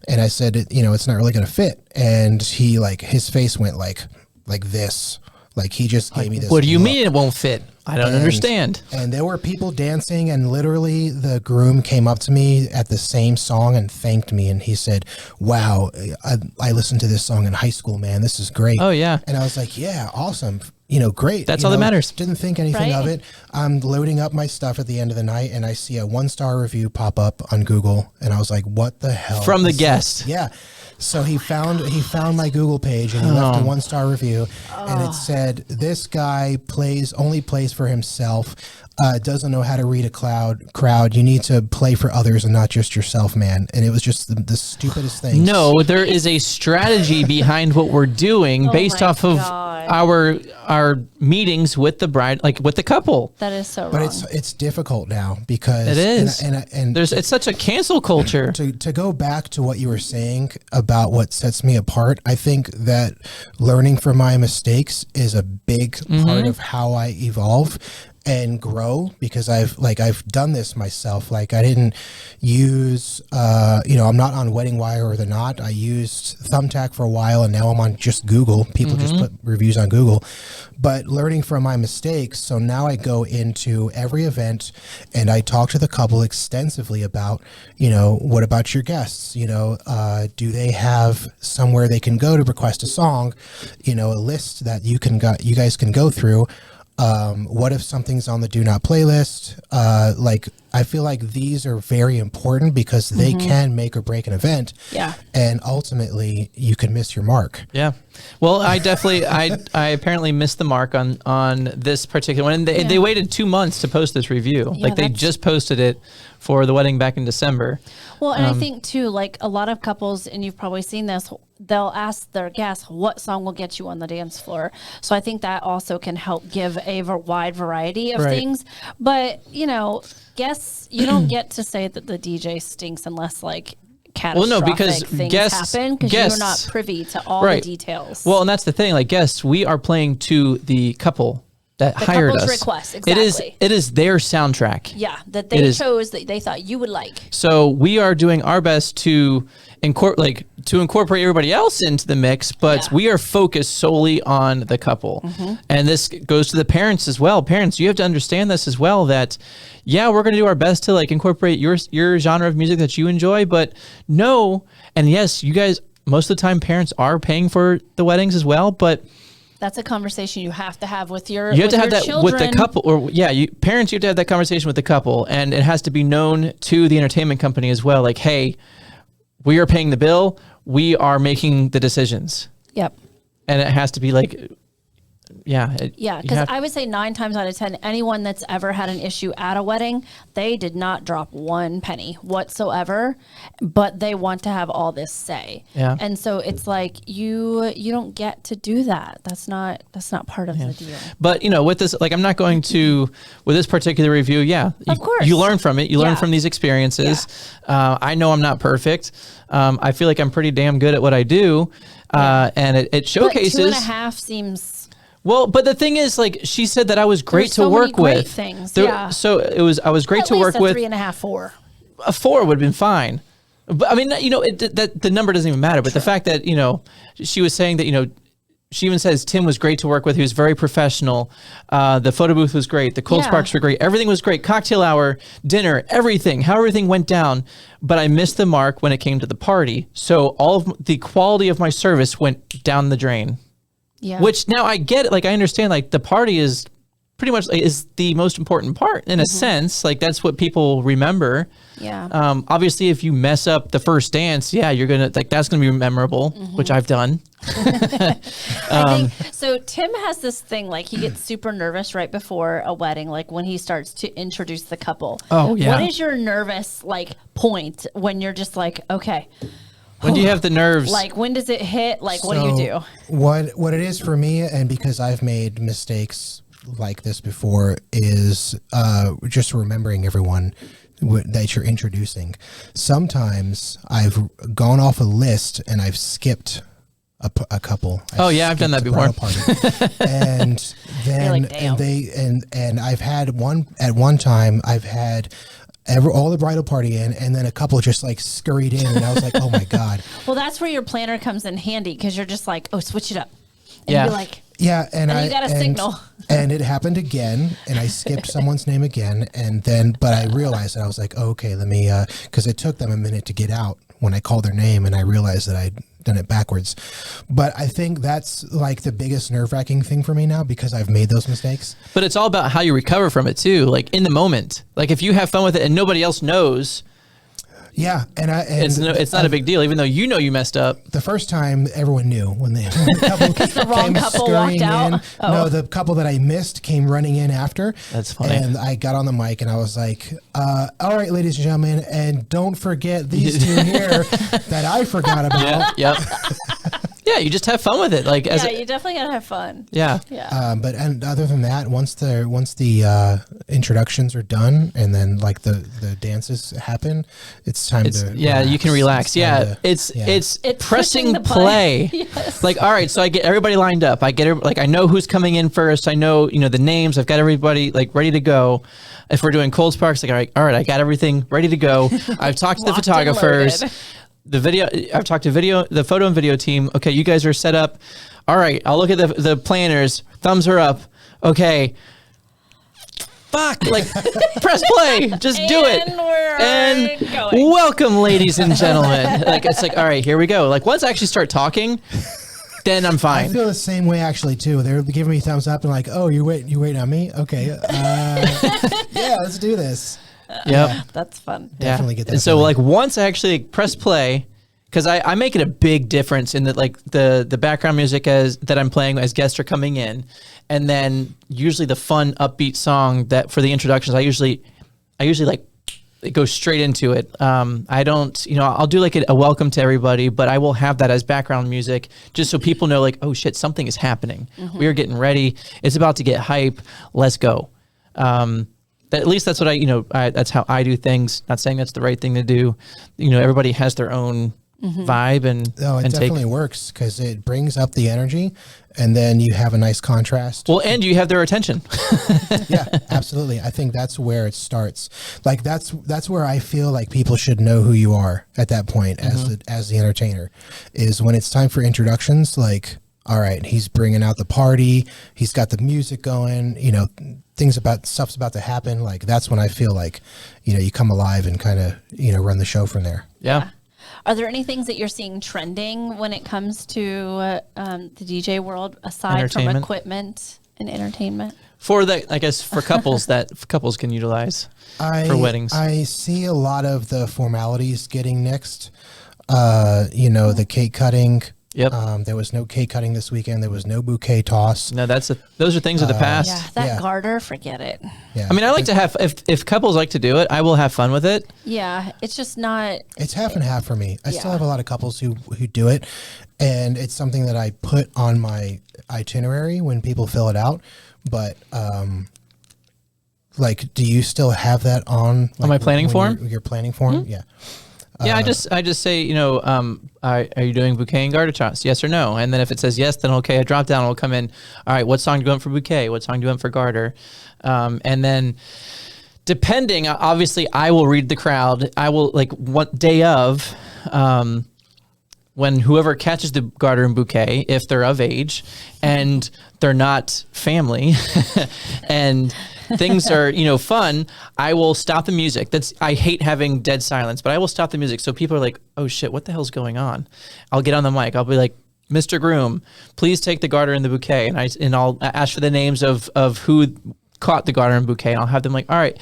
and I said, it's not really going to fit. And he his face went like this. Like he just gave me this. What do you look. mean it won't fit? I don't understand. And there were people dancing, and literally the groom came up to me at the same song and thanked me. And he said, wow, I listened to this song in high school, man. This is great. Oh, yeah. And I was like, yeah, awesome. Great. That's all that matters. Didn't think anything of it. I'm loading up my stuff at the end of the night, and I see a 1-star review pop up on Google. And I was like, what the hell? From the is guest. this? Yeah. So he found my Google page, and he left a 1-star review, and it said, this guy only plays for himself, doesn't know how to read a crowd. You need to play for others and not just yourself, man. And it was just the stupidest thing. No, there is a strategy behind what we're doing based my off of God. our meetings with the bride, like with the couple. That is so But wrong. it's difficult now because It is. and It's such a cancel culture. to go back to what you were saying about what sets me apart, I think that learning from my mistakes is a big part of how I evolve and grow, because I've done this myself. Like I didn't use, I'm not on Wedding Wire or The Knot. I used Thumbtack for a while, and now I'm on just Google. People just put reviews on Google. But learning from my mistakes, so now I go into every event and I talk to the couple extensively about, what about your guests? Do they have somewhere they can go to request a song? A list that you guys can go through. What if something's on the do not playlist? I feel like these are very important because they can make or break an event. Yeah. And ultimately you can miss your mark. Yeah. Well, I definitely, I apparently missed the mark on this particular one. And they waited 2 months to post this review. Yeah, they that's- just posted it for the wedding back in December. Well, and I think too, like a lot of couples, and you've probably seen this, they'll ask their guests, what song will get you on the dance floor? So I think that also can help give a wide variety of Right. things. But, guests, you don't get to say that the DJ stinks unless catastrophic because things guests- happen, because you're not guests- privy to all Right. the details. Well, and that's the thing. Like guests, we are playing to the couple. that The hired couple's us. request, It is exactly. their soundtrack. Yeah, that It they is. chose that they thought you would like. So we are doing our best to incorporate everybody else into the mix, but Yeah. we are focused solely on the couple. And this goes to the parents as well. Parents, you have to understand this as well, that yeah, we're going to do our best to like incorporate your genre of music that you enjoy, but no, and yes, you guys, most of the time parents are paying for the weddings as well, but That's a conversation you have to have with your you have to have your that with the children. couple, or parents, you have to have that conversation with the couple, and it has to be known to the entertainment company as well. Like, hey, we are paying the bill, we are making the decisions, Yep. and it has to be like, Yeah, you because have- I would say 9 times out of 10, anyone that's ever had an issue at a wedding, they did not drop one penny whatsoever, but they want to have all this say. Yeah. And so it's like you don't get to do that. That's not part of the deal. But with this, like, I'm not going to with this particular review. Yeah, Of course. you learn from it. You learn Yeah. from these experiences. I know I'm not perfect. I feel like I'm pretty damn good at what I do, and it But showcases. 2.5 seems. Well, but the thing is, like, she said that I was great There's to so many work great with. things, There- yeah. So I was great At to least work a with. 3.5, 4. A 4 would have been fine. But I mean, that the number doesn't even matter. But the fact that she was saying that she even says Tim was great to work with. He was very professional. The photo booth was great. The cold Yeah. sparks were great. Everything was great. Cocktail hour, dinner, everything. How everything went down. But I missed the mark when it came to the party. So all of the quality of my service went down the drain. Yeah. Which now I get it. Like, I understand. Like, the party is pretty much is the most important part in a sense. Like, that's what people remember. Yeah. Obviously, if you mess up the first dance, you're gonna that's gonna be memorable, which I've done. I think so. Tim has this thing, like, he gets super nervous right before a wedding, like when he starts to introduce the couple. Oh, yeah. What is your nervous point when you're just like, okay, When do you have the nerves? like when does it hit? Like, what do you do? What it is for me, and because I've made mistakes like this before, is just remembering everyone that you're introducing. Sometimes I've gone off a list and I've skipped a couple. I've done that skipped a before. bridal party. And then like, damn. and I've had at one time I've had all the bridal party in, and then a couple just like scurried in, and I was like, oh my god. Well, that's where your planner comes in handy, because you're just like, oh, switch it up. And Yeah. you're like, Yeah, and you got a signal. And it happened again, and I skipped someone's name again, and then, but I realized that I was like, oh, okay, let me, because it took them a minute to get out when I called their name, and I realized that I'd done it backwards. But I think that's like the biggest nerve-wracking thing for me now, because I've made those mistakes. But it's all about how you recover from it too. Like, in the moment, like, if you have fun with it and nobody else knows, Yeah, and it's not a big deal, even though you messed up. The first time, everyone knew when the couple wrong came couple scurrying walked out? in. Oh. No, the couple that I missed came running in after. That's funny. And I got on the mic and I was like, all right, ladies and gentlemen, and don't forget these two here that I forgot about. Yep. Yeah, you just have fun with it. Like, yeah, you definitely gotta have fun. yeah. Yeah. But and other than that, once the introductions are done and then like the dances happen, it's time to you can relax. It's It's pressing pushing the play. play. Yes. Like, all right, so I get everybody lined up. I know who's coming in first. I know the names. I've got everybody like ready to go. If we're doing cold sparks, like, all right, I got everything ready to go. I've talked to the Locked and photographers. loaded. The video, I've talked to the photo and video team. Okay, you guys are set up. All right, I'll look at the planners. Thumbs are up. Okay. Fuck, like, press play. Just do it. And we're And going. welcome, ladies and gentlemen. Like, it's like, all right, here we go. Like, once I actually start talking, then I'm I fine. feel the same way actually too. They're giving me thumbs up and like, oh, you waiting on me? Okay, yeah, let's do this. Yep. That's fun. Definitely get that And so, feeling. like, once I actually press play, because I make it a big difference in that, like, the background music that I'm playing as guests are coming in, and then usually the fun upbeat song that for the introductions, I usually like it goes straight into it. I don't, I'll do like a welcome to everybody, but I will have that as background music just so people know, like, oh shit, something is happening. We are getting ready. It's about to get hype. Let's go. At least that's what that's how I do things. Not saying that's the right thing to do. Everybody has their own vibe and No, it and definitely works because it brings up the energy, and then you have a nice contrast. well, and you have their attention. Yeah, absolutely. I think that's where it starts. Like that's where I feel like people should know who you are at that point as the entertainer, is when it's time for introductions. Like, all right, he's bringing out the party. He's got the music going. Stuff's about to happen. Like that's when I feel like, you come alive and kind of run the show from there. Yeah. Are there any things that you're seeing trending when it comes to the DJ world aside from Entertainment. equipment and entertainment? For that, I guess for couples that couples can utilize for weddings. I see a lot of the formalities getting nixed. The cake cutting. Yep. There was no cake cutting this weekend. There was no bouquet toss. No, those are things of the past. Yeah, that Yeah. garter, forget it. Yeah. I mean, I like to have if couples like to do it, I will have fun with it. Yeah, it's just not. It's half and half for me. I still Yeah. have a lot of couples who do it, and it's something that I put on my itinerary when people fill it out. But do you still have that on my planning when form? Your planning form, Mm-hmm. yeah. Yeah, I just say, are you doing bouquet and garter toss? Yes or no? And then if it says yes, then okay, a drop down will come in. All right, what song do you want for bouquet? What song do you want for garter? And then depending, obviously, I will read the crowd. I will one day of, when whoever catches the garter and bouquet, if they're of age and they're not family and things are, fun, I will stop the music. I hate having dead silence, but I will stop the music. So people are like, oh shit, what the hell's going on? I'll get on the mic. I'll be like, Mr. Groom, please take the garter and the bouquet. And I'll ask for the names of who caught the garter and bouquet. And I'll have them like, all right,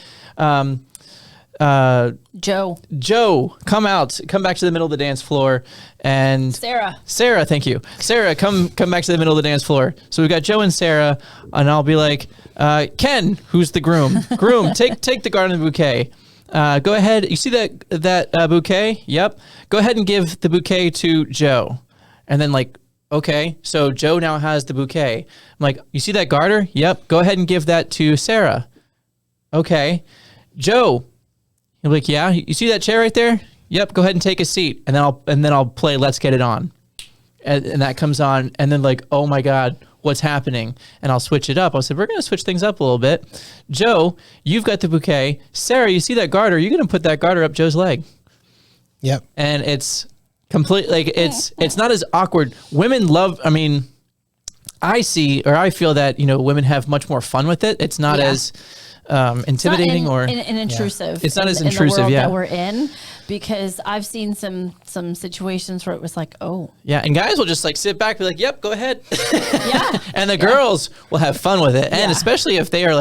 Joe, come back to the middle of the dance floor. And Sarah, thank you. Sarah, come back to the middle of the dance floor. So we've got Joe and Sarah, and I'll be like, Ken, who's the groom? Groom, take the garter and the bouquet. Go ahead. You see that bouquet? Yep. Go ahead and give the bouquet to Joe. And then okay, so Joe now has the bouquet. I'm like, you see that garter? Yep. Go ahead and give that to Sarah. Okay. Joe. He'll be like, yeah, you see that chair right there? Yep, go ahead and take a seat. And then I'll play Let's Get It On. And that comes on, and then oh my God, what's happening? And I'll switch it up. I'll say, we're gonna switch things up a little bit. Joe, you've got the bouquet. Sarah, you see that garter? You're gonna put that garter up Joe's leg. Yep. And it's complete, it's not as awkward. Women love, I feel that, women have much more fun with it. It's not as intimidating or intrusive. It's not as in intrusive, the world yeah. that we're in, because I've seen some situations where it was like, oh, yeah, and guys will just sit back, be like, "Yep, go ahead." yeah, and the girls will have fun with it, and especially if they are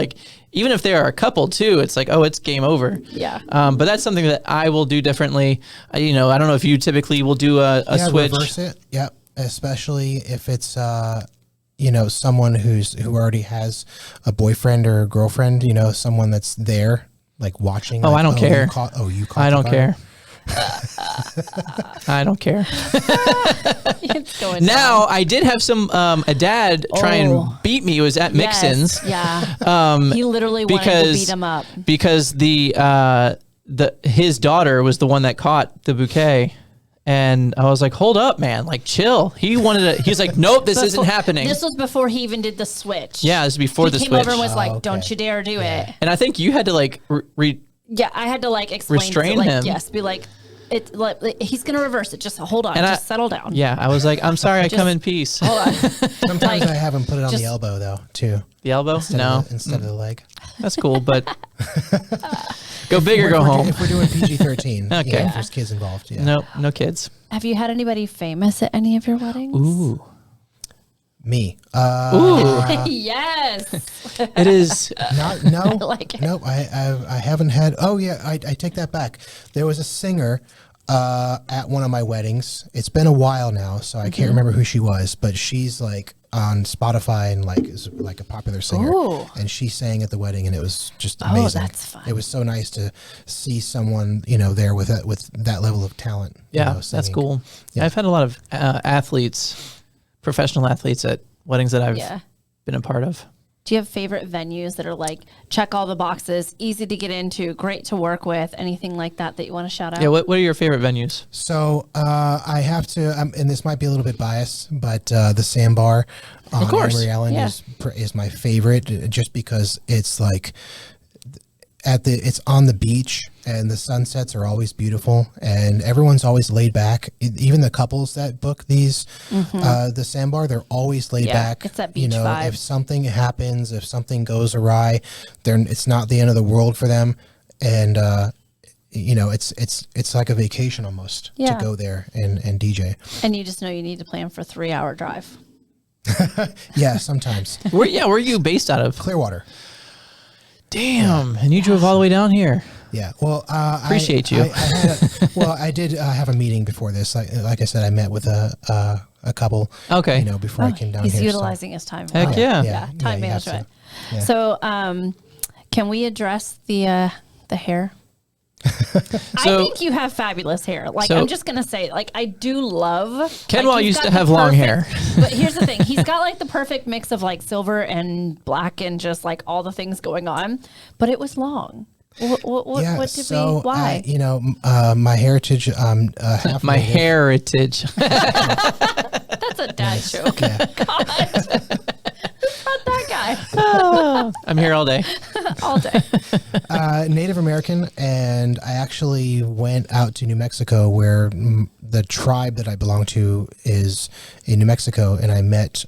even if they are a couple too, it's oh, it's game over. Yeah. But that's something that I will do differently. I don't know if you typically will do a switch. Reverse it. Yep. Especially if it's someone who already has a boyfriend or a girlfriend, someone that's there, watching. Oh, I don't care. You caught I the don't garter? care. I don't care. It's going Now, down. I did have a dad try and beat me. It was at Mixon's. Yes, yeah. He literally wanted to beat him up because his daughter was the one that caught the bouquet. And I was like, hold up, man, chill. He was like, nope, this isn't happening. This was before he even did the switch. Yeah, this was before the he switch. came over and was like, okay. don't you dare do it. And I think you had to Yeah, I had to explain restrain to, him. Yes, be like, he's gonna reverse it. Just hold on. And just settle down. Yeah, I was like, I'm sorry, I Just come in peace. Hold on. Sometimes I have him put it on just- the elbow though too. The elbow? No, Instead of the leg. that's cool, but go big or go home. If we're doing PG-13, Okay. if there's kids involved. Yeah. No kids. Have you had anybody famous at any of your weddings? Ooh. Me. Yes. It is. No. like it. Nope. I haven't had. Oh yeah. I take that back. There was a singer at one of my weddings. It's been a while now, so I can't remember who she was, but she's on Spotify and is a popular singer. Ooh. And she sang at the wedding, and it was just amazing. that's fun. It was so nice to see someone there with that level of talent. Yeah, that's singing. cool. Yeah. I've had a lot of professional athletes at weddings that I've been a part of. Do you have favorite venues that are like check all the boxes, easy to get into, great to work with, anything like that you want to shout out? Yeah, what are your favorite venues? So I have to, and this might be a little bit biased, but the Sandbar on Emory Island is my favorite, just because it's like it's on the beach and the sunsets are always beautiful and everyone's always laid back. Even the couples that book these, the Sandbar, they're always laid back. It's that beach vibe. If something happens, if something goes awry, it's not the end of the world for them. And, it's like a vacation almost to go there and DJ. And you just know you need to plan for a 3-hour drive. Yeah, sometimes. Where are you based out of? Clearwater. Damn, and you drove all the way down here. Yeah, well, Appreciate you. I did have a meeting before this. Like I said, I met with a couple. Okay. Before I came down He's here. utilizing his time. Heck yeah. Time management. So, can we address the hair? I think you have fabulous hair. I'm just gonna say, I do love. KenWa used to have long hair. But here's the thing: he's got the perfect mix of silver and black and just all the things going on. But it was long. What did we? Why? My heritage. Half My native. heritage. That's a dad joke. Yeah. God. Not that guy. I'm here all day. All day. Native American, and I actually went out to New Mexico, where the tribe that I belong to is in New Mexico, and I met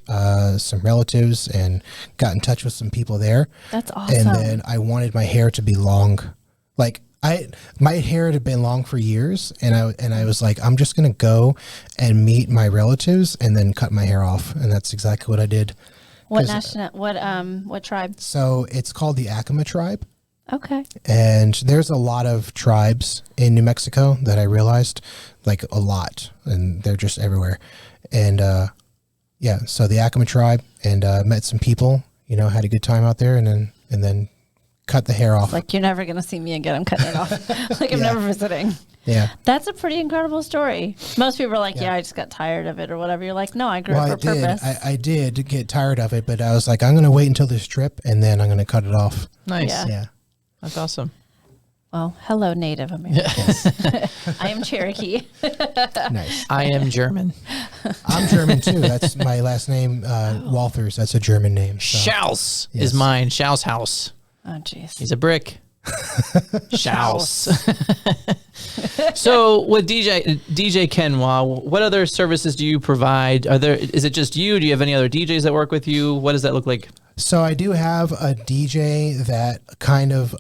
some relatives and got in touch with some people there. That's awesome. And then I wanted my hair to be long, my hair had been long for years, and I was like, I'm just gonna go and meet my relatives and then cut my hair off, and that's exactly what I did. What what tribe? So it's called the Acoma tribe. Okay. And there's a lot of tribes in New Mexico that I realized, a lot, and they're just everywhere. And so the Acoma tribe, and met some people, had a good time out there, and then cut the hair off. You're never going to see me again. I'm cutting it off. I'm never visiting. Yeah. That's a pretty incredible story. Most people are like, I just got tired of it or whatever. You're like, no, I grew up for purpose. I did get tired of it, but I was like, I'm going to wait until this trip, and then I'm going to cut it off. Nice. Yeah. That's awesome. Well, hello, Native Americans. I am Cherokee. Nice. I am German. I'm German too. That's my last name, Walters. That's a German name. So. Schaus is mine. Schaus house. Oh, jeez. He's a brick. Schaus. So with DJ KenWa, what other services do you provide? Is it just you? Do you have any other DJs that work with you? What does that look like? So I do have a DJ that kind of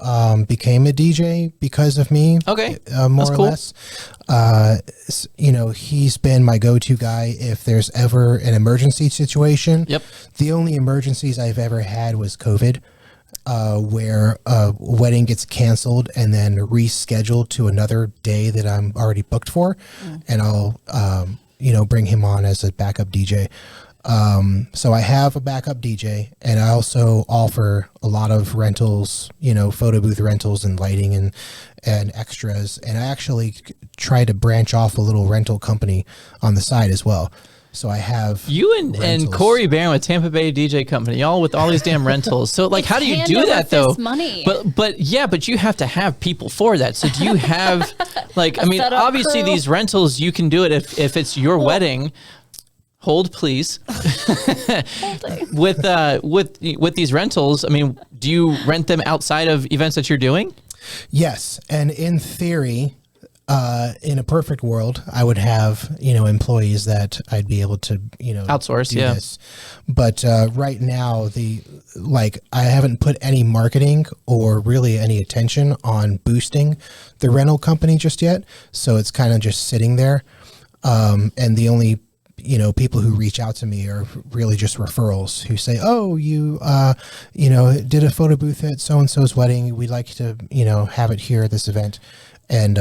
became a DJ because of me. Okay, more that's or cool. Less. He's been my go-to guy if there's ever an emergency situation. Yep. The only emergencies I've ever had was COVID, where a wedding gets canceled and then rescheduled to another day that I'm already booked for, and I'll bring him on as a backup DJ. So I have a backup DJ, and I also offer a lot of rentals, photo booth rentals and lighting and extras. And I actually try to branch off a little rental company on the side as well. So I have you and Corey Barron with Tampa Bay DJ Company, y'all with all these damn rentals. So how do you do that though? Money. But you have to have people for that. So do you have obviously crew? these rentals, you can do it if it's your wedding. Hold, please. With these rentals, do you rent them outside of events that you're doing? Yes, and in theory, in a perfect world, I would have employees that I'd be able to outsource. Do this. But right now, I haven't put any marketing or really any attention on boosting the rental company just yet. So it's kind of just sitting there, and the only people who reach out to me are really just referrals who say, oh, you did a photo booth at so-and-so's wedding. We'd like to, have it here at this event. And,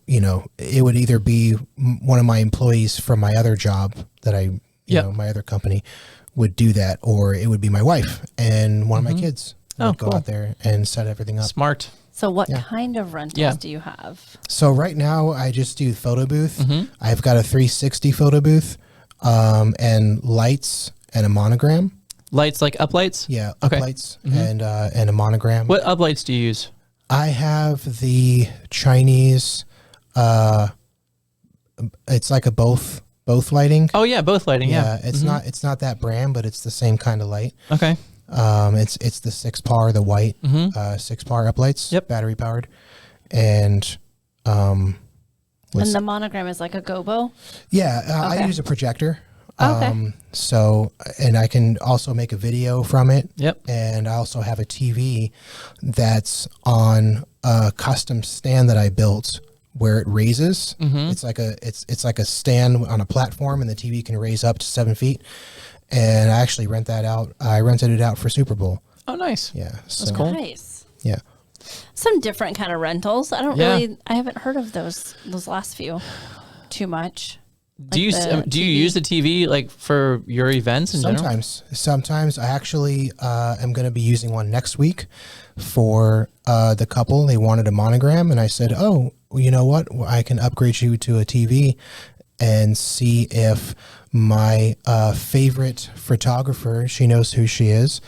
it would either be one of my employees from my other job that my other company would do that, or it would be my wife and one of my kids would go out there and set everything up. Smart. So what kind of rentals do you have? So right now I just do photo booth. I've got a 360 photo booth. And lights and a monogram. Lights like uplights? Yeah, Okay. uplights and a monogram. What uplights do you use? I have the Chinese. It's like a both lighting. Oh yeah, both lighting. Yeah. It's not that brand, but it's the same kind of light. Okay. It's the 6-par, the white 6-par uplights. Yep. Battery powered, and And the monogram is like a gobo. yeah, Okay. I use a projector. Okay. So, and I can also make a video from it. Yep. And I also have a TV that's on a custom stand that I built where it raises. It's like a stand on a platform, and the TV can raise up to 7 feet. And I actually rent that out. I rented it out for Super Bowl. Oh, nice. Yeah. So, cool. Nice. Yeah. Some different kind of rentals. I don't Yeah. really. I haven't heard of those last few too much. Do you the do you TV? use the TV like for your events in general? Sometimes I actually am going to be using one next week for the couple. They wanted a monogram, and I said, "Oh, well, you know what? I can upgrade you to a TV and see if my favorite photographer, she knows who she is,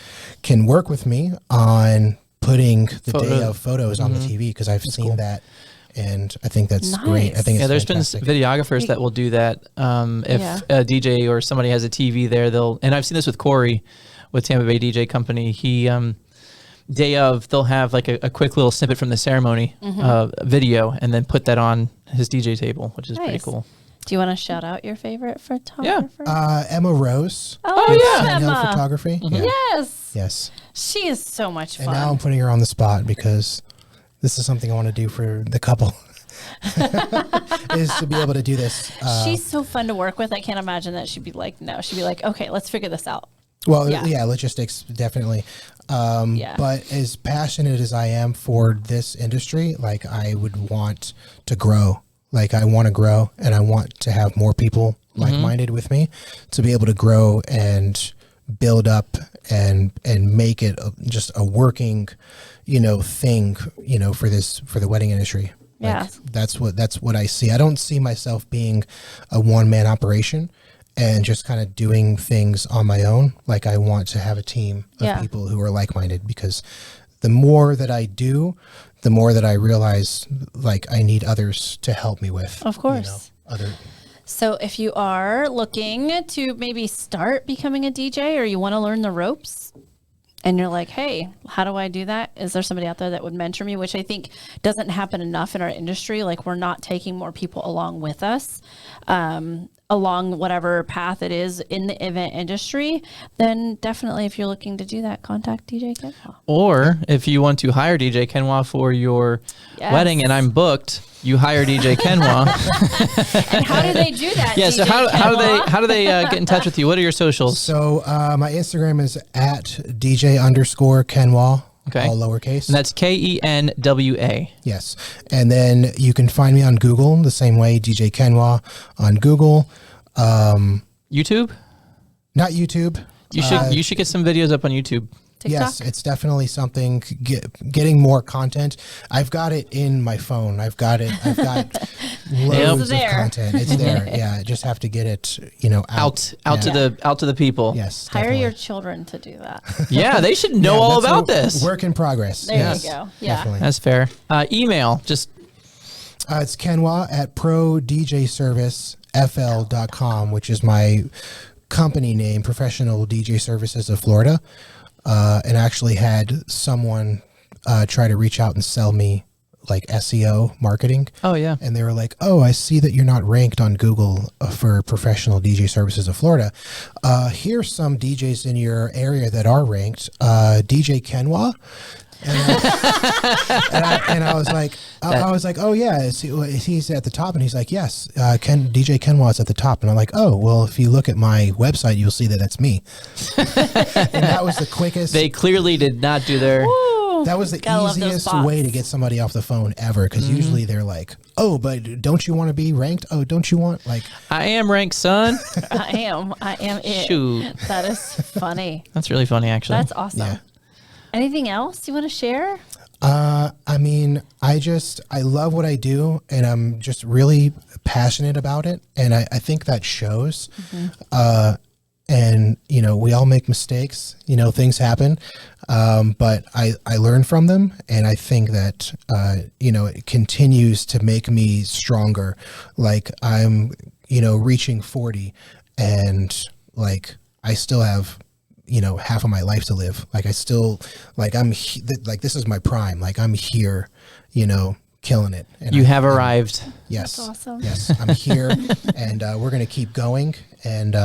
can work with me on putting the day of photos on the TV, because I've seen that." And I think that's great. I think it's there's fantastic. been videographers that will do that. If Yeah. a DJ or somebody has a TV there, and I've seen this with Corey, with Tampa Bay DJ Company. He day of, they'll have like a quick little snippet from the ceremony video, and then put that on his DJ table, which is pretty Nice. cool. Do you want to shout out your favorite photographer? Emma Rose. Oh, with yeah, Sand Hill Emma. Photography. Yeah. Yes. Yes. She is so much fun. And now I'm putting her on the spot because this is something I want to do for the couple. Is to be able to do this. She's so fun to work with. I can't imagine that she'd be like, no. She'd be like, okay, let's figure this out. Well, Yeah. yeah, logistics definitely. Yeah. But as passionate as I am for this industry, like I would want to grow. Like I want to grow, and I want to have more people like-minded with me to be able to grow and build up and make it just a working, thing, for the wedding industry. Yeah. Like, that's what I see. I don't see myself being a one-man operation and just kind of doing things on my own. Like I want to have a team of Yeah. people who are like-minded, because the more that I do, the more that I realize like I need others to help me with. Of course. So if you are looking to maybe start becoming a DJ, or you want to learn the ropes, and you're like, hey, how do I do that? Is there somebody out there that would mentor me? Which I think doesn't happen enough in our industry. Like we're not taking more people along with us, along whatever path it is in the event industry. Then definitely, if you're looking to do that, contact DJ KenWa. Or if you want to hire DJ KenWa for your Yes. wedding and I'm booked, you hire DJ KenWa. And how do they do that? Yeah. So DJ how do they get in touch with you? What are your socials? So my Instagram is at DJ_KenWa. Okay. All lowercase. And that's KenWa. Yes. And then you can find me on Google the same way, DJ KenWa on Google. YouTube? Not YouTube. You should get some videos up on YouTube. TikTok? Yes, it's definitely something. Getting more content. I've got it in my phone. I've got loads of there. content. It's there. Yeah, I just have to get it, out To the people. Yes. Hire definitely. your children to do that. Yeah, they should know Yeah, all that's about a this. Work in progress. There Yes, you go. Yeah. Definitely. That's fair. Email, just It's KenWa at prodjservicefl.com, which is my company name, Professional DJ Services of Florida. And I actually had someone try to reach out and sell me like SEO marketing. oh yeah. And they were like, "Oh, I see that you're not ranked on Google for Professional DJ Services of Florida. Here's some DJs in your area that are ranked. DJ KenWa." And I was like, "Oh yeah, he's at the top." And he's like, "Yes, DJ KenWa is at the top." And I'm like, "Oh, well, if you look at my website, you'll see that that's me." And that was the quickest. They clearly did not do their Woo. That was the Gotta love those easiest bots. way to get somebody off the phone ever, because usually they're like, "Oh, but don't you want to be ranked? Oh, don't you want like?" I am ranked, son. I am it. Shoot. That is funny. That's really funny, actually. That's awesome. Yeah. Anything else you want to share? I mean, I love what I do, and I'm just really passionate about it, and I think that shows. and we all make mistakes. Things happen, but I learn from them, and I think that it continues to make me stronger. Like I'm reaching 40, and like I still have half of my life to live. Like I still like like this is my prime. Like I'm here, killing it. And You have arrived. Yes. That's awesome. Yes, I'm here, and we're going to keep going, and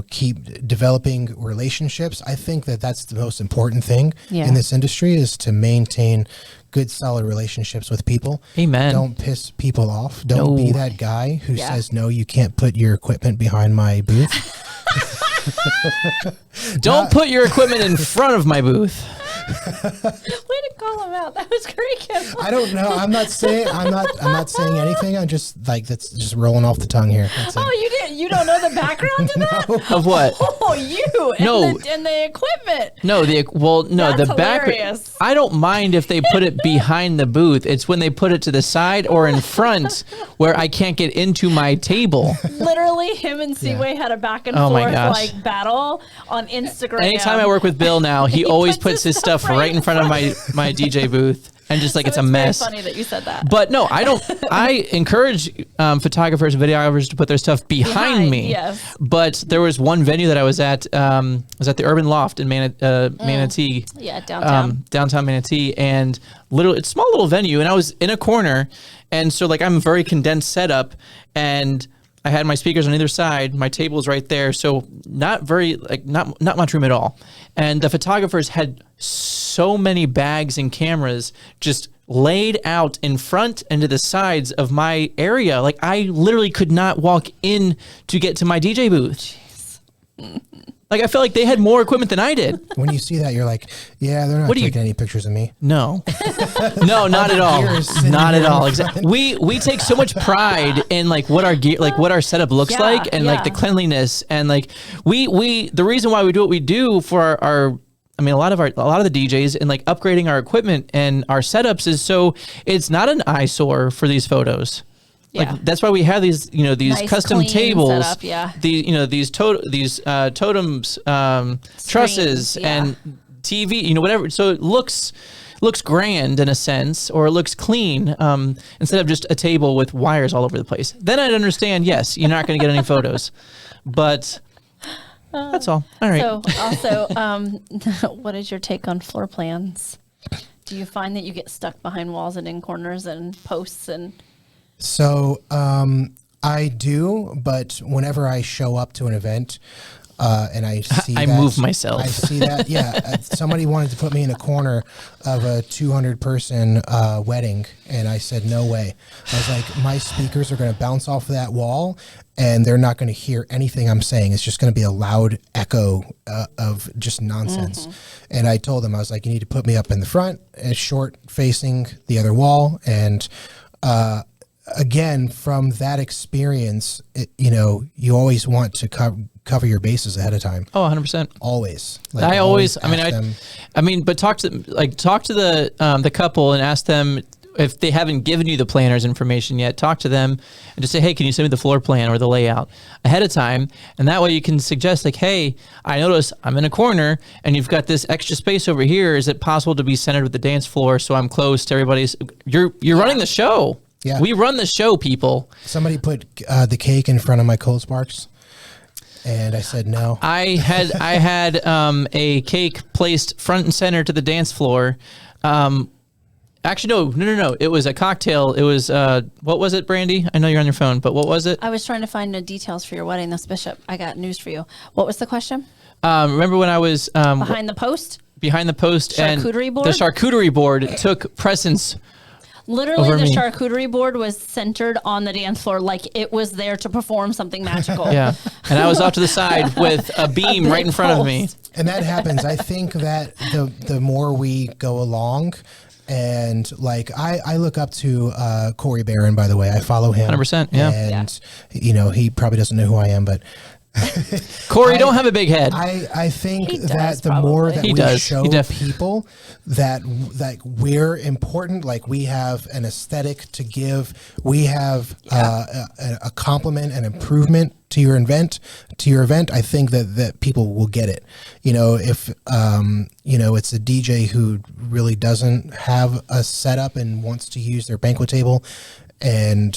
keep developing relationships. I think that that's the most important thing in this industry, is to maintain good, solid relationships with people. Amen. Don't piss people off. Don't be that guy who says, no, you can't put your equipment behind my booth. Don't put your equipment in front of my booth. Way to call him out. That was great, KenWa. I don't know. I'm not saying anything. I'm just like, that's just rolling off the tongue here. That's it. Oh, you didn't? You don't know the background to that? Of what? Oh, you and the equipment. No, That's the back. hilarious. I don't mind if they put it behind the booth. It's when they put it to the side or in front where I can't get into my table. Literally, him and Seaway had a back and Oh my forth gosh. like battle on Instagram. Anytime I work with Bill now, he always puts his stuff right in front of my DJ booth, and just like So it's a mess. Very funny that you said that. But no, I don't. I encourage photographers and videographers to put their stuff behind me. Yes. But there was one venue that I was at. Was at the Urban Loft in Manatee. Yeah, downtown. Downtown Manatee, and it's a small little venue, and I was in a corner, and so like I'm a very condensed setup, and I had my speakers on either side. My table was right there, so not much room at all. And the photographers had so many bags and cameras just laid out in front and to the sides of my area. Like I literally could not walk in to get to my DJ booth. Like I felt like they had more equipment than I did. When you see that, you're like, yeah, they're not taking any pictures of me. No, no, not at all. Not at all. Exactly. We take so much pride in like what our gear, like what our setup looks like, and like the cleanliness, and like we the reason why we do what we do for our I mean, a lot of the DJs and like upgrading our equipment and our setups is so it's not an eyesore for these photos. Yeah. Like that's why we have these, these Nice, custom clean tables, setup, yeah. these totems, trusses, yeah. and TV, whatever. So it looks grand in a sense, or it looks clean, instead of just a table with wires all over the place. Then I'd understand. Yes, you're not going to get any photos, but that's all. All right. So also, what is your take on floor plans? Do you find that you get stuck behind walls and in corners and posts and? So I do, but whenever I show up to an event and I see I move myself. I see that, yeah. Somebody wanted to put me in a corner of a 200-person wedding, and I said, no way. I was like, my speakers are going to bounce off of that wall, and they're not going to hear anything I'm saying. It's just going to be a loud echo of just nonsense. Mm-hmm. And I told them, I was like, you need to put me up in the front, short facing the other wall, and again, from that experience, you always want to cover your bases ahead of time. Oh, 100%. Always. But talk to the couple and ask them if they haven't given you the planner's information yet. Talk to them and just say, hey, can you send me the floor plan or the layout ahead of time? And that way you can suggest like, hey, I notice I'm in a corner and you've got this extra space over here. Is it possible to be centered with the dance floor so I'm close to everybody's? You're running the show. Yeah. We run the show, people. Somebody put the cake in front of my cold sparks, and I said no. I had a cake placed front and center to the dance floor. Actually, no. It was a cocktail. It was what was it, Brandy? I know you're on your phone, but what was it? I was trying to find the details for your wedding. This Bishop, I got news for you. What was the question? Remember when I was Behind the post? Behind the post, Charcuterie and board? the charcuterie board took precedence. Literally, over the me. charcuterie board was centered on the dance floor, like it was there to perform something magical. Yeah, and I was off to the side with a beam right in front of me. And that happens. I think that the more we go along, and like I look up to Corey Barron, by the way. I follow him 100%. Yeah, and he probably doesn't know who I am, but Corey, don't have a big head. I think He that does, the more probably. that He we does. show He people that like we're important, like we have an aesthetic to give, we have a compliment, an improvement to your event, I think that people will get it. You know, if it's a DJ who really doesn't have a setup and wants to use their banquet table, and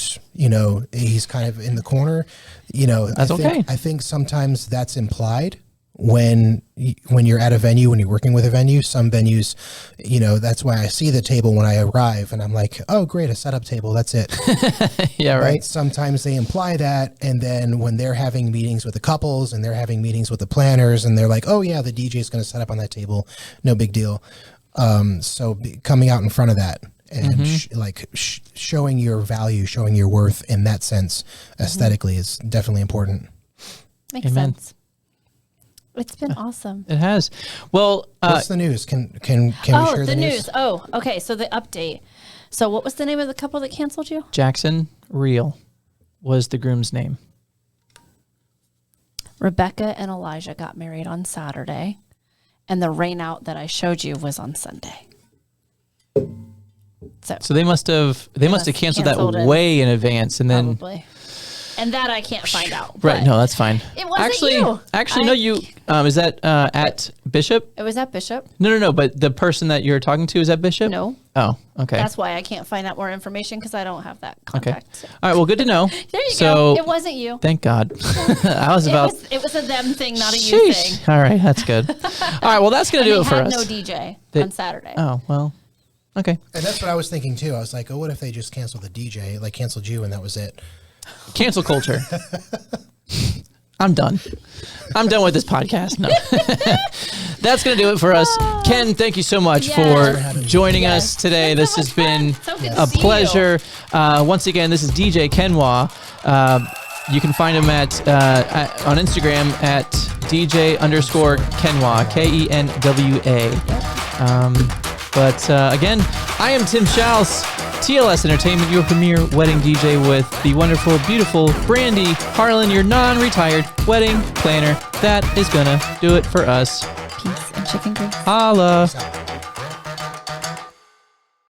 he's kind of in the corner, That's okay. I think sometimes that's implied when you're at a venue, when you're working with a venue. Some venues, that's why I see the table when I arrive and I'm like, oh great, a setup table, that's it. Yeah, right. Sometimes they imply that, and then when they're having meetings with the couples and they're having meetings with the planners, and they're like, oh yeah, the DJ is going to set up on that table, no big deal. Coming out in front of that and showing your value, showing your worth in that sense aesthetically is definitely important. Makes Amen. sense. It's been awesome. It has. Well, What's the news? Can we share the news? Oh, okay. So the update. So what was the name of the couple that canceled you? Jackson Reel was the groom's name. Rebecca and Elijah got married on Saturday, and the rain out that I showed you was on Sunday. So they must have canceled that canceled it. way in advance, and then Probably. And that I can't find out. right. but No, that's fine. It wasn't you. No, you. Is that at Bishop? It was at Bishop. No. But the person that you're talking to is at Bishop. No. Oh, okay. That's why I can't find out more information, because I don't have that Okay. contact. So. All right. Well, good to know. There you So, go. It wasn't you. Thank God. I was about. It was a them thing, not a you Sheesh. thing. All right, that's good. All right. Well, that's gonna And do they it for had us. no DJ They- on Saturday. Oh well. Okay. And that's what I was thinking too. I was like, oh, what if they just canceled the DJ, like canceled you, and that was it? Cancel culture. I'm done. I'm done with this podcast. No. That's going to do it for us. Ken, thank you so much for joining us today. This has been So good a to see pleasure. Once again, this is DJ KenWa. You can find him on Instagram at DJ_KenWa, KenWa. But again, I am Tim Schaus, TLS Entertainment, your premier wedding DJ, with the wonderful, beautiful Brandy Harlan, your non-retired wedding planner. That is gonna do it for us. Peace and chicken grease. Holla.